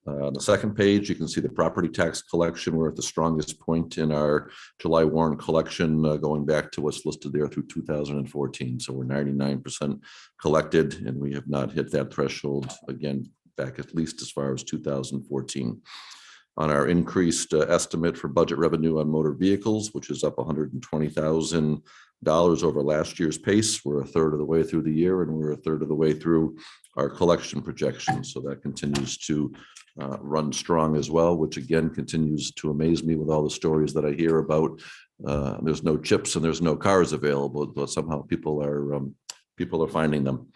On the second page, you can see the property tax collection. We're at the strongest point in our July warrant collection, going back to what's listed there through 2014. So we're 99% collected, and we have not hit that threshold again back at least as far as 2014. On our increased estimate for budget revenue on motor vehicles, which is up $120,000 over last year's pace. We're a third of the way through the year, and we're a third of the way through our collection projections. So that continues to run strong as well, which again continues to amaze me with all the stories that I hear about. There's no chips and there's no cars available, but somehow people are finding them.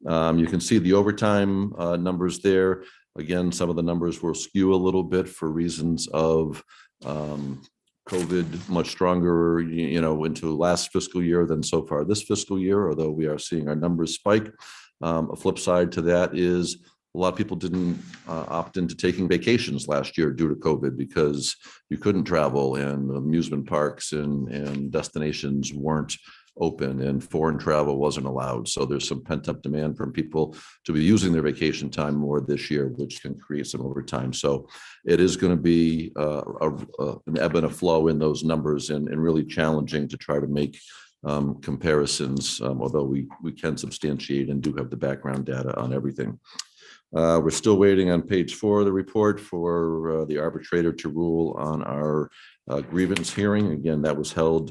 You can see the overtime numbers there. Again, some of the numbers will skew a little bit for reasons of COVID much stronger, into last fiscal year than so far this fiscal year, although we are seeing our numbers spike. A flip side to that is a lot of people didn't opt into taking vacations last year due to COVID because you couldn't travel, and amusement parks and destinations weren't open, and foreign travel wasn't allowed. So there's some pent up demand from people to be using their vacation time more this year, which can create some overtime. So it is going to be an ebb and a flow in those numbers, and really challenging to try to make comparisons, although we can substantiate and do have the background data on everything. We're still waiting on page 4 of the report for the arbitrator to rule on our grievance hearing. Again, that was held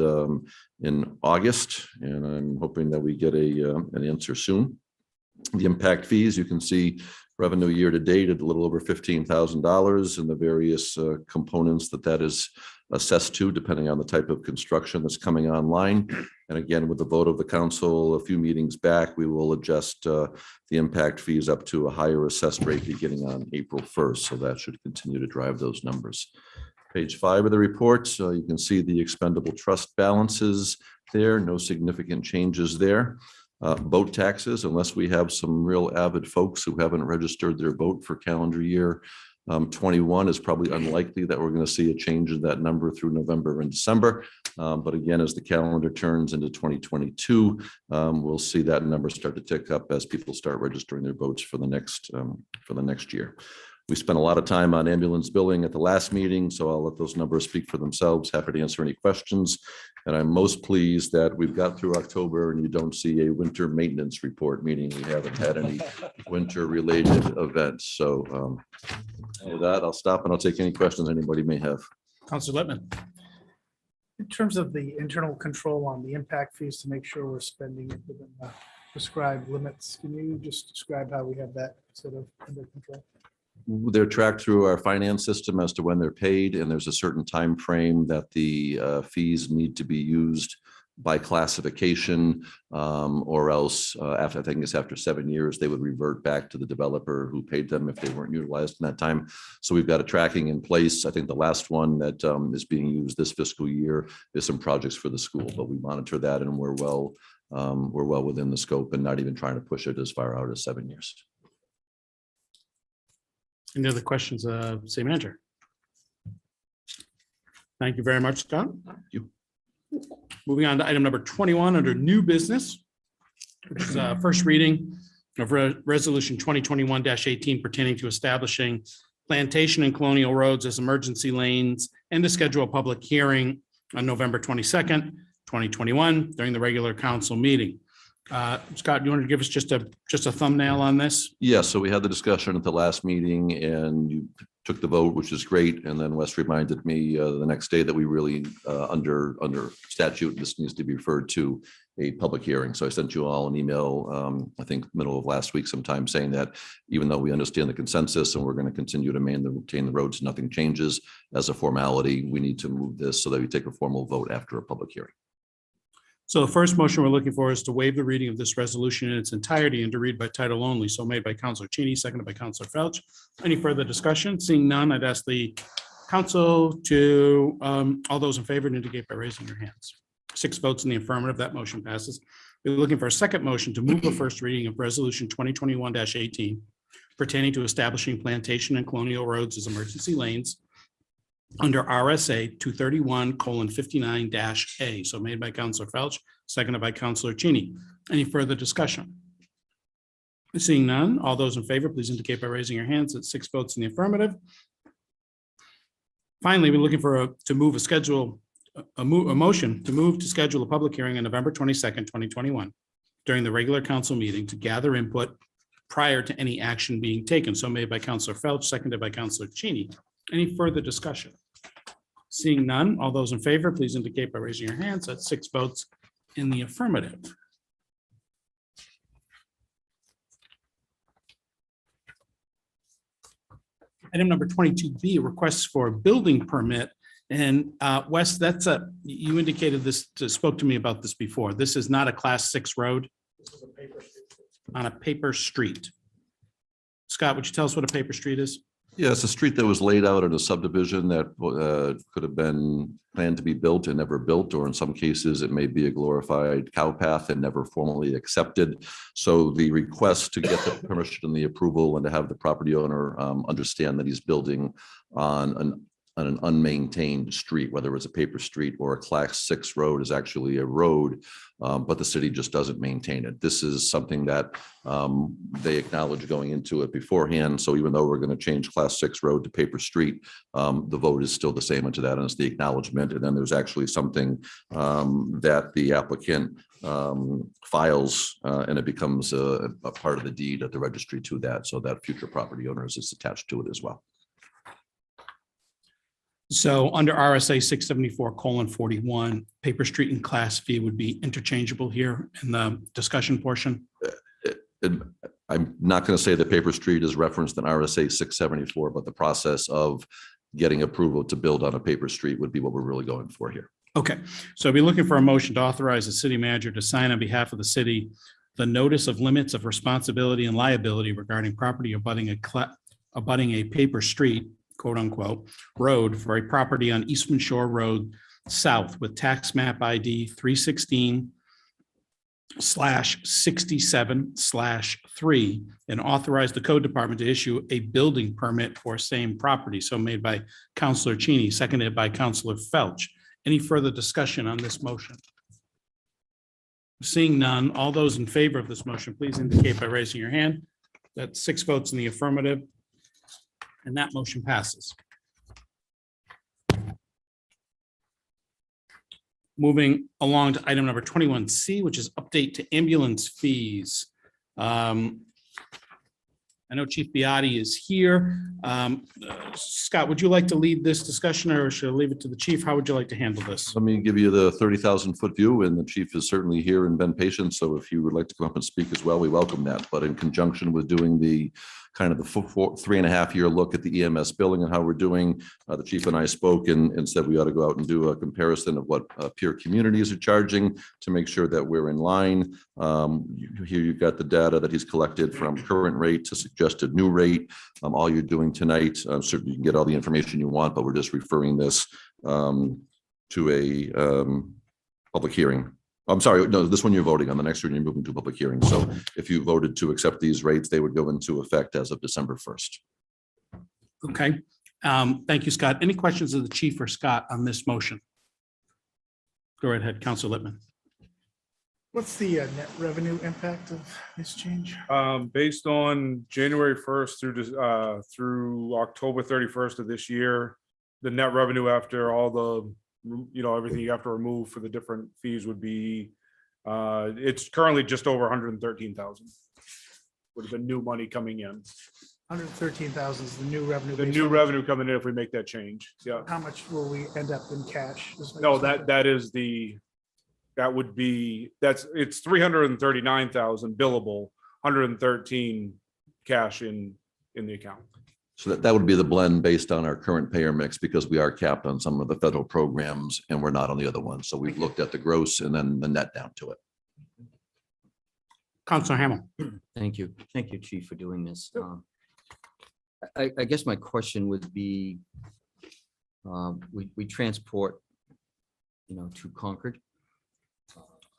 in August, and I'm hoping that we get an answer soon. The impact fees, you can see revenue year to date at a little over $15,000, and the various components that is assessed to, depending on the type of construction that's coming online. And again, with the vote of the council a few meetings back, we will adjust the impact fees up to a higher assessed rate beginning on April 1st. So that should continue to drive those numbers. Page 5 of the report, you can see the expendable trust balances there. No significant changes there. Boat taxes, unless we have some real avid folks who haven't registered their boat for calendar year 21, is probably unlikely that we're going to see a change in that number through November and December. But again, as the calendar turns into 2022, we'll see that number start to tick up as people start registering their boats for the next year. We spent a lot of time on ambulance billing at the last meeting, so I'll let those numbers speak for themselves. Happy to answer any questions. And I'm most pleased that we've got through October and you don't see a winter maintenance report, meaning we haven't had any winter related events. So with that, I'll stop and I'll take any questions anybody may have. Councilor Littman. In terms of the internal control on the impact fees to make sure we're spending it within the prescribed limits, can you just describe how we have that sort of under control? They're tracked through our finance system as to when they're paid, and there's a certain time frame that the fees need to be used by classification, or else after, I think it's after 7 years, they would revert back to the developer who paid them if they weren't utilized in that time. So we've got a tracking in place. I think the last one that is being used this fiscal year is some projects for the school, but we monitor that and we're well within the scope and not even trying to push it as far out as 7 years. Any other questions, City Manager? Thank you very much, Scott. You. Moving on to item number 21 under new business, which is first reading of resolution 2021-18 pertaining to establishing plantation and colonial roads as emergency lanes and to schedule a public hearing on November 22nd, 2021 during the regular council meeting. Scott, you want to give us just a thumbnail on this? Yeah, so we had the discussion at the last meeting and you took the vote, which is great. And then Wes reminded me the next day that we really, under statute, this needs to be referred to a public hearing. So I sent you all an email, I think middle of last week sometime, saying that even though we understand the consensus and we're going to continue to maintain the roads, nothing changes as a formality, we need to move this so that we take a formal vote after a public hearing. So the first motion we're looking for is to waive the reading of this resolution in its entirety and to read by title only. So made by Councilor Cheney, seconded by Councilor Felch. Any further discussion? Seeing none, I'd ask the council to, all those in favor indicate by raising your hands. 6 votes in the affirmative, that motion passes. We're looking for a second motion to move the first reading of resolution 2021-18 pertaining to establishing plantation and colonial roads as emergency lanes under RSA 231:59-A. So made by Councilor Felch, seconded by Councilor Cheney. Any further discussion? Seeing none, all those in favor, please indicate by raising your hands. At 6 votes in the affirmative. Finally, we're looking for a motion to move to schedule a public hearing on November 22nd, 2021 during the regular council meeting to gather input prior to any action being taken. So made by Councilor Felch, seconded by Councilor Cheney. Any further discussion? Seeing none, all those in favor, please indicate by raising your hands. That's 6 votes in the affirmative. Item number 22B, requests for a building permit. And Wes, you indicated this, spoke to me about this before. This is not a class 6 road on a paper street. Scott, would you tell us what a paper street is? Yeah, it's a street that was laid out in a subdivision that could have been planned to be built and never built, or in some cases, it may be a glorified cow path and never formally accepted. So the request to get the permission and the approval and to have the property owner understand that he's building on an unmaintained street, whether it's a paper street or a class 6 road, is actually a road, but the city just doesn't maintain it. This is something that they acknowledge going into it beforehand. So even though we're going to change class 6 road to paper street, the vote is still the same into that, and it's the acknowledgement. And then there's actually something that the applicant files, and it becomes a part of the deed at the registry to that, so that future property owners is attached to it as well. So under RSA 674:41, paper street and class V would be interchangeable here in the discussion portion. I'm not going to say that paper street is referenced in RSA 674, but the process of getting approval to build on a paper street would be what we're really going for here. Okay, so we're looking for a motion to authorize the city manager to sign on behalf of the city the notice of limits of responsibility and liability regarding property abutting a paper street, quote unquote, road for a property on Eastman Shore Road South with tax map ID 316/67/3 and authorize the code department to issue a building permit for same property. So made by Councilor Cheney, seconded by Councilor Felch. Any further discussion on this motion? Seeing none, all those in favor of this motion, please indicate by raising your hand. That's 6 votes in the affirmative. And that motion passes. Moving along to item number 21C, which is update to ambulance fees. I know Chief Biotti is here. Scott, would you like to lead this discussion or should I leave it to the chief? How would you like to handle this? Let me give you the 30,000-foot view, and the chief is certainly here and been patient. So if you would like to come up and speak as well, we welcome that. But in conjunction with doing the kind of the 3.5-year look at the EMS billing and how we're doing. The chief and I spoke and said we ought to go out and do a comparison of what peer communities are charging to make sure that we're in line. Here you've got the data that he's collected from current rate to suggested new rate. All you're doing tonight, certainly you can get all the information you want, but we're just referring this to a public hearing. I'm sorry, no, this one you're voting on. The next one you're moving to a public hearing. So if you voted to accept these rates, they would go into effect as of December 1st. Okay. Thank you, Scott. Any questions of the chief or Scott on this motion? Go right ahead, Council Littman. What's the net revenue impact of this change? Based on January 1st through October 31st of this year, the net revenue after all the, everything you have to remove for the different fees would be, it's currently just over 113,000. Would have been new money coming in. 113,000 is the new revenue. The based new on- revenue coming in if we make that change. Yeah. How much will we end up in cash? No, it's 339,000 billable, 113 cash in the account. So that would be the blend based on our current payer mix because we are capped on some of the federal programs and we're not on the other ones. So we've looked at the gross and then the net down to it. Councilor Hamel. Thank you. Thank you, Chief, for doing this. I guess my question would be, we transport, to Concord.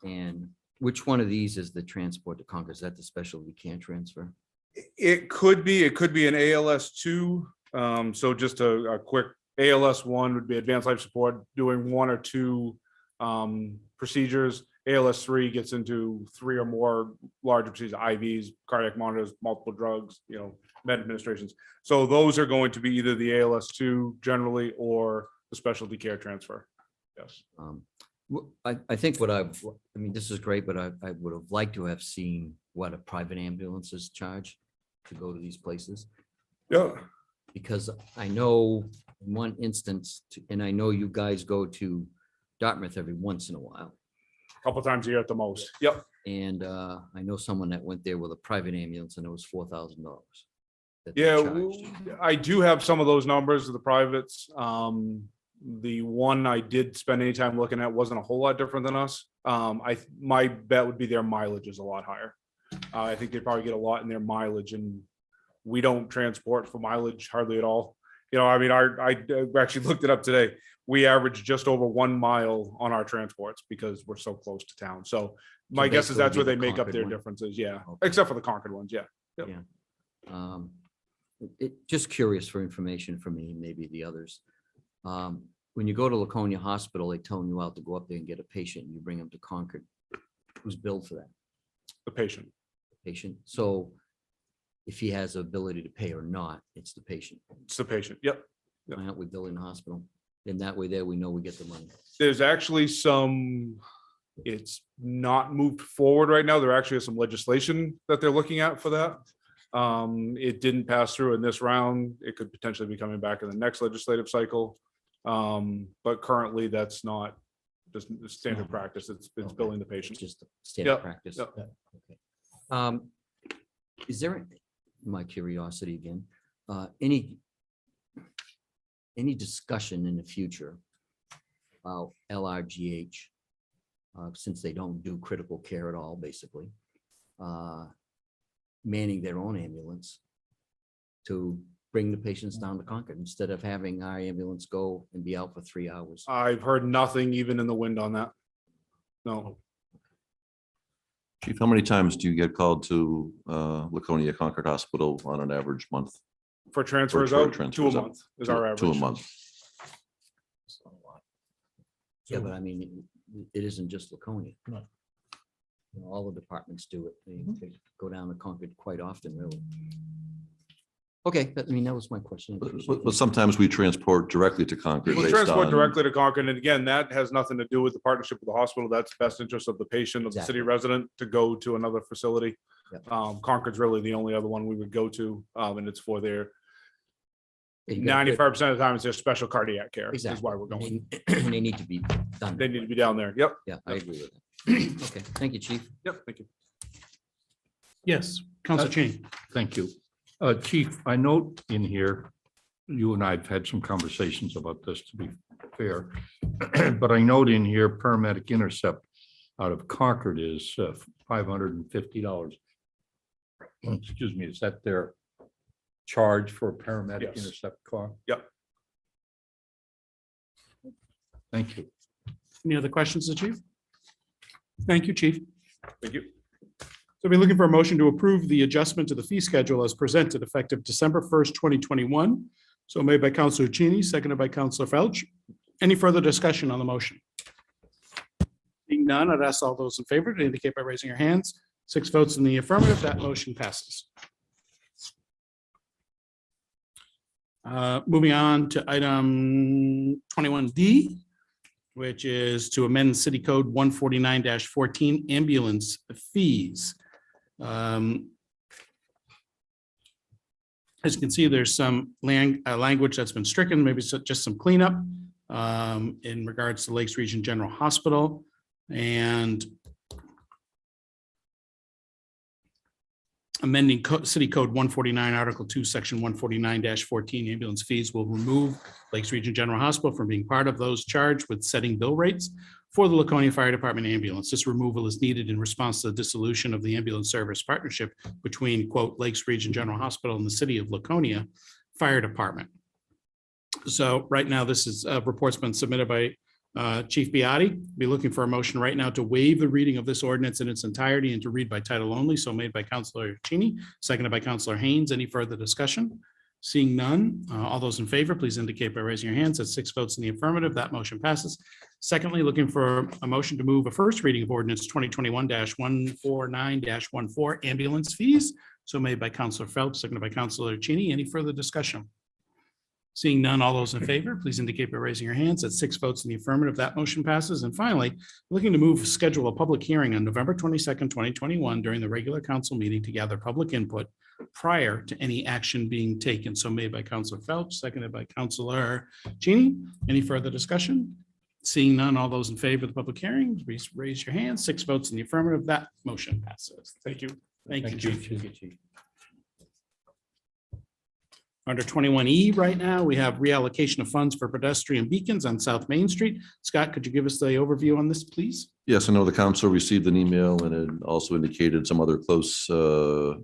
And which one of these is the transport to Concord? Is that the special we can't transfer? It could be an ALS 2. So just a quick ALS 1 would be advanced life support, doing 1 or 2 procedures. ALS 3 gets into 3 or more larger procedures, IVs, cardiac monitors, multiple drugs, med administrations. So those are going to be either the ALS 2 generally or the specialty care transfer. Yes. I think this is great, but I would have liked to have seen what a private ambulances charge to go to these places. Yeah. Because I know in one instance, and I know you guys go to Dartmouth every once in a while. A couple times a year at the most. Yep. And I know someone that went there with a private ambulance and it was $4,000. Yeah, I do have some of those numbers of the privates. The one I did spend any time looking at wasn't a whole lot different than us. My bet would be their mileage is a lot higher. I think they probably get a lot in their mileage, and we don't transport for mileage hardly at all. I actually looked it up today. We average just over 1 mile on our transports because we're so close to town. So my guess is that's where they make up their differences. Yeah, except for the Concord ones. Yeah. Yep. Yeah. Just curious for information for me, maybe the others. When you go to Laconia Hospital, they tell you out to go up there and get a patient and you bring them to Concord. Who's billed for that? The patient. Patient. So if he has the ability to pay or not, it's the patient. It's the patient. Yep. Why aren't we billing the hospital? Then that way there, we know we get the money. There's actually it's not moved forward right now. There actually is some legislation that they're looking at for that. It didn't pass through in this round. It could potentially be coming back in the next legislative cycle. But currently that's not just the standard practice. It's billing the patient. Just the standard Yep. practice. Yep. Okay. Is there, my curiosity again, any discussion in the future about LRGH, since they don't do critical care at all, basically, manning their own ambulance to bring the patients down to Concord instead of having our ambulance go and be out for 3 hours? I've heard nothing even in the wind on that. No. Chief, how many times do you get called to Laconia Concord Hospital on an average month? For transfers For out, 2 a transfers out. month is our average. 2 a month. Yeah, but I mean, it isn't just Laconia. All the departments do it. They go down to Concord quite often, really. Okay, that was my question. I appreciate it. But sometimes we transport directly to Concord. We'll based transport on- directly to Concord. And again, that has nothing to do with the partnership with the hospital. That's best interest of the patient, of the city Exactly. resident to go to another facility. Yep. Concord's really the only other one we would go to. And it's for their You got good- 95% of the time it's their special cardiac care is Exactly. why we're going. And they need to be done. They need to be down there. Yep. Yeah, I agree with that. Okay, thank you, Chief. Yep. Thank you. Yes, Councilor Cheney. Thank you. Chief, I note in here, you and I have had some conversations about this, to be fair. But I note in here paramedic intercept out of Concord is $550. Excuse me, is that their charge for a paramedic Yes. intercept car? Yep. Thank you. Any other questions, the chief? Thank you, chief. Thank you. So we're looking for a motion to approve the adjustment to the fee schedule as presented effective December 1st, 2021. So made by Counselor Cheney, seconded by Counselor Felch. Any further discussion on the motion? Being none, I'd ask all those in favor to indicate by raising your hands. 6 votes in the affirmative, that motion passes. Moving on to item 21D, which is to amend City Code 149-14 ambulance fees. As you can see, there's some language that's been stricken, maybe just some cleanup in regards to Lakes Region General Hospital. And amending City Code 149, Article 2, Section 149-14 ambulance fees will remove Lakes Region General Hospital from being part of those charged with setting bill rates for the Laconia Fire Department ambulance. This removal is needed in response to the dissolution of the ambulance service partnership between, quote, Lakes Region General Hospital and the City of Laconia Fire Department. So right now, this is a report's been submitted by Chief Beatty. Be looking for a motion right now to waive the reading of this ordinance in its entirety and to read by title only. So made by Counselor Cheney, seconded by Counselor Haynes. Any further discussion? Seeing none, all those in favor, please indicate by raising your hands. At 6 votes in the affirmative, that motion passes. Secondly, looking for a motion to move a first reading of ordinance 2021-149-14 ambulance fees. So made by Counselor Felch, seconded by Counselor Cheney. Any further discussion? Seeing none, all those in favor, please indicate by raising your hands. At 6 votes in the affirmative, that motion passes. And finally, looking to schedule a public hearing on November 22nd, 2021 during the regular council meeting to gather public input prior to any action being taken. So made by Counselor Felch, seconded by Counselor Cheney. Any further discussion? Seeing none, all those in favor of the public hearing, please raise your hand. 6 votes in the affirmative, that motion passes. Thank you. Thank you, Chief. Under 21E right now, we have reallocation of funds for pedestrian beacons on South Main Street. Scott, could you give us the overview on this, please? Yes, I know the council received an email and it also indicated some other close or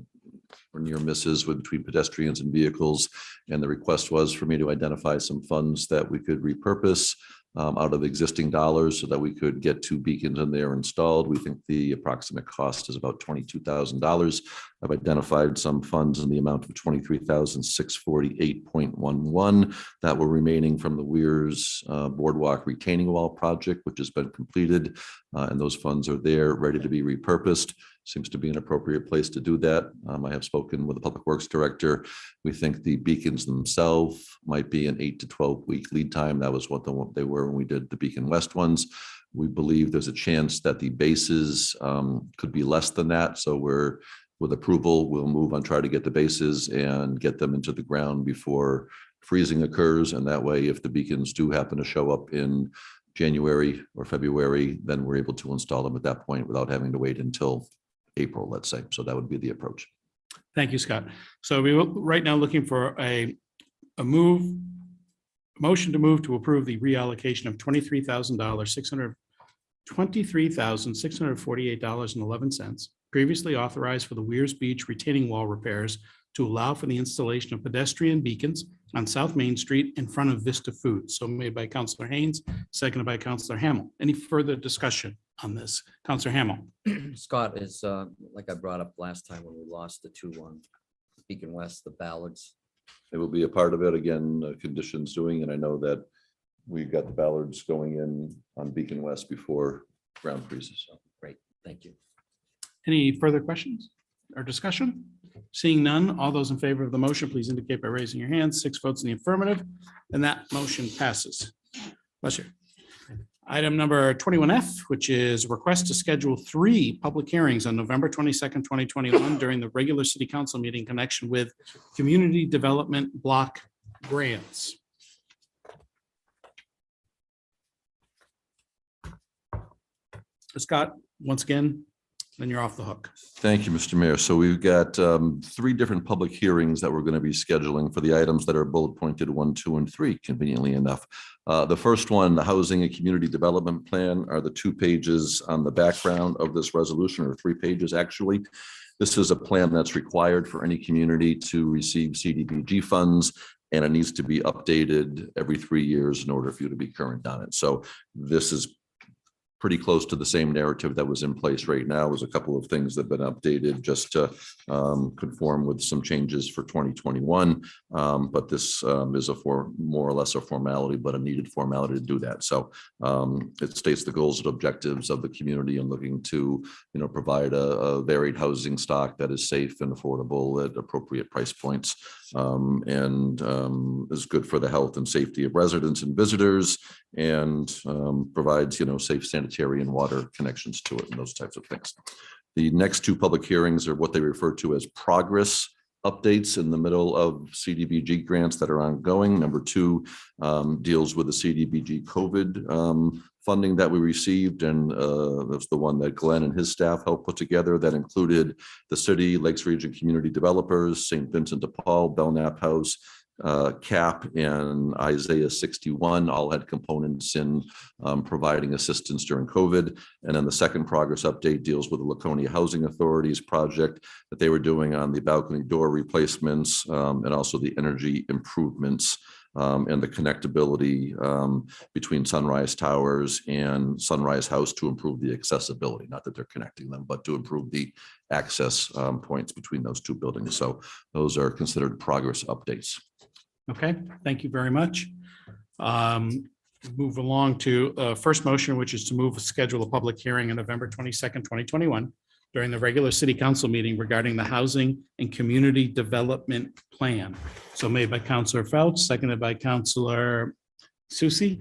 near misses between pedestrians and vehicles. And the request was for me to identify some funds that we could repurpose out of existing dollars so that we could get 2 beacons in there installed. We think the approximate cost is about $22,000. I've identified some funds in the amount of $23,648.11 that were remaining from the Weirs Boardwalk retaining wall project, which has been completed. And those funds are there ready to be repurposed. Seems to be an appropriate place to do that. I have spoken with the Public Works Director. We think the beacons themselves might be an 8 to 12 week lead time. That was what they were when we did the Beacon West ones. We believe there's a chance that the bases could be less than that. So with approval, we'll move on, try to get the bases and get them into the ground before freezing occurs. And that way, if the beacons do happen to show up in January or February, then we're able to install them at that point without having to wait until April, let's say. So that would be the approach. Thank you, Scott. So we will right now looking for a motion to move to approve the reallocation of $23,648.11 previously authorized for the Weirs Beach retaining wall repairs to allow for the installation of pedestrian beacons on South Main Street in front of Vista Foods. So made by Counselor Haynes, seconded by Counselor Hamel. Any further discussion on this? Counselor Hamel. Scott, is like I brought up last time when we lost the 2-1 Beacon West, the ballards. It will be a part of it. Again, conditions doing, and I know that we got the ballards going in on Beacon West before ground freezes. So. Great, thank you. Any further questions or discussion? Seeing none, all those in favor of the motion, please indicate by raising your hands. 6 votes in the affirmative, and that motion passes. Bless you. Item number 21F, which is request to schedule 3 public hearings on November 22nd, 2021 during the regular city council meeting in connection with community development block grants. Scott, once again, then you're off the hook. Thank you, Mr. Mayor. So we've got 3 different public hearings that we're going to be scheduling for the items that are bullet pointed 1, 2, and 3, conveniently enough. The first one, the Housing and Community Development Plan, are the 2 pages on the background of this resolution, or 3 pages actually. This is a plan that's required for any community to receive CDBG funds, and it needs to be updated every 3 years in order for you to be current on it. So this is pretty close to the same narrative that was in place right now. There's a couple of things that have been updated just to conform with some changes for 2021. But this is more or less a formality, but a needed formality to do that. So it states the goals and objectives of the community and looking to, provide a varied housing stock that is safe and affordable at appropriate price points, and is good for the health and safety of residents and visitors, and provides, safe sanitary and water connections to it and those types of things. The next 2 public hearings are what they refer to as progress updates in the middle of CDBG grants that are ongoing. Number 2 deals with the CDBG COVID funding that we received, and that's the one that Glenn and his staff helped put together. That included the city, Lakes Region Community Developers, St. Vincent de Paul, Belknap House, CAP, and Isaiah 61 all had components in providing assistance during COVID. And then the second progress update deals with the Laconia Housing Authority's project that they were doing on the balcony door replacements, and also the energy improvements and the connectability between Sunrise Towers and Sunrise House to improve the accessibility, not that they're connecting them, but to improve the access points between those 2 buildings. So those are considered progress updates. Okay, thank you very much. Move along to first motion, which is to schedule a public hearing on November 22nd, 2021, during the regular city council meeting regarding the Housing and Community Development Plan. So made by Councilor Felch, seconded by Councilor Susie.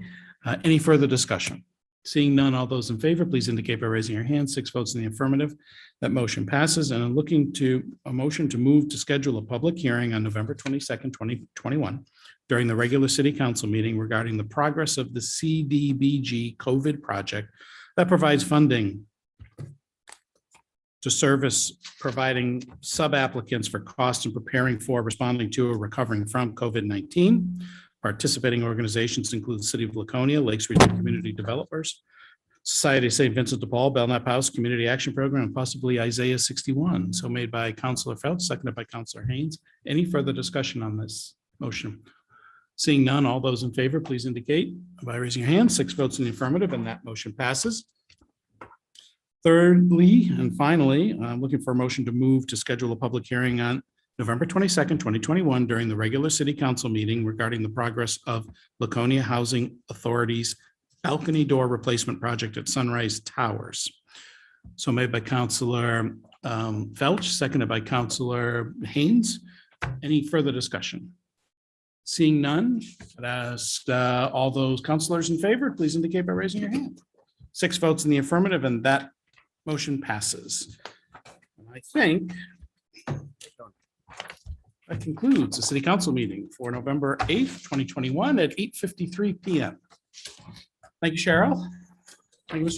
Any further discussion? Seeing none, all those in favor, please indicate by raising your hand. 6 votes in the affirmative. That motion passes. And I'm looking to a motion to move to schedule a public hearing on November 22nd, 2021, during the regular city council meeting regarding the progress of the CDBG COVID project that provides funding to service providing sub-applicants for costs and preparing for, responding to, or recovering from COVID-19. Participating organizations include the City of Laconia, Lakes Region Community Developers, Society of St. Vincent de Paul, Belknap House Community Action Program, and possibly Isaiah 61. So made by Councilor Felch, seconded by Councilor Haynes. Any further discussion on this motion? Seeing none, all those in favor, please indicate by raising your hand. 6 votes in the affirmative, and that motion passes. Thirdly, and finally, I'm looking for a motion to move to schedule a public hearing on November 22nd, 2021, during the regular city council meeting regarding the progress of Laconia Housing Authority's balcony door replacement project at Sunrise Towers. So made by Councilor Felch, seconded by Councilor Haynes. Any further discussion? Seeing none, I'd ask all those councilors in favor, please indicate by raising your hand. 6 votes in the affirmative, and that motion passes. And I think that concludes the city council meeting for November 8th, 2021 at 8:53 p.m. Thank you, Cheryl. Thank you, Mr.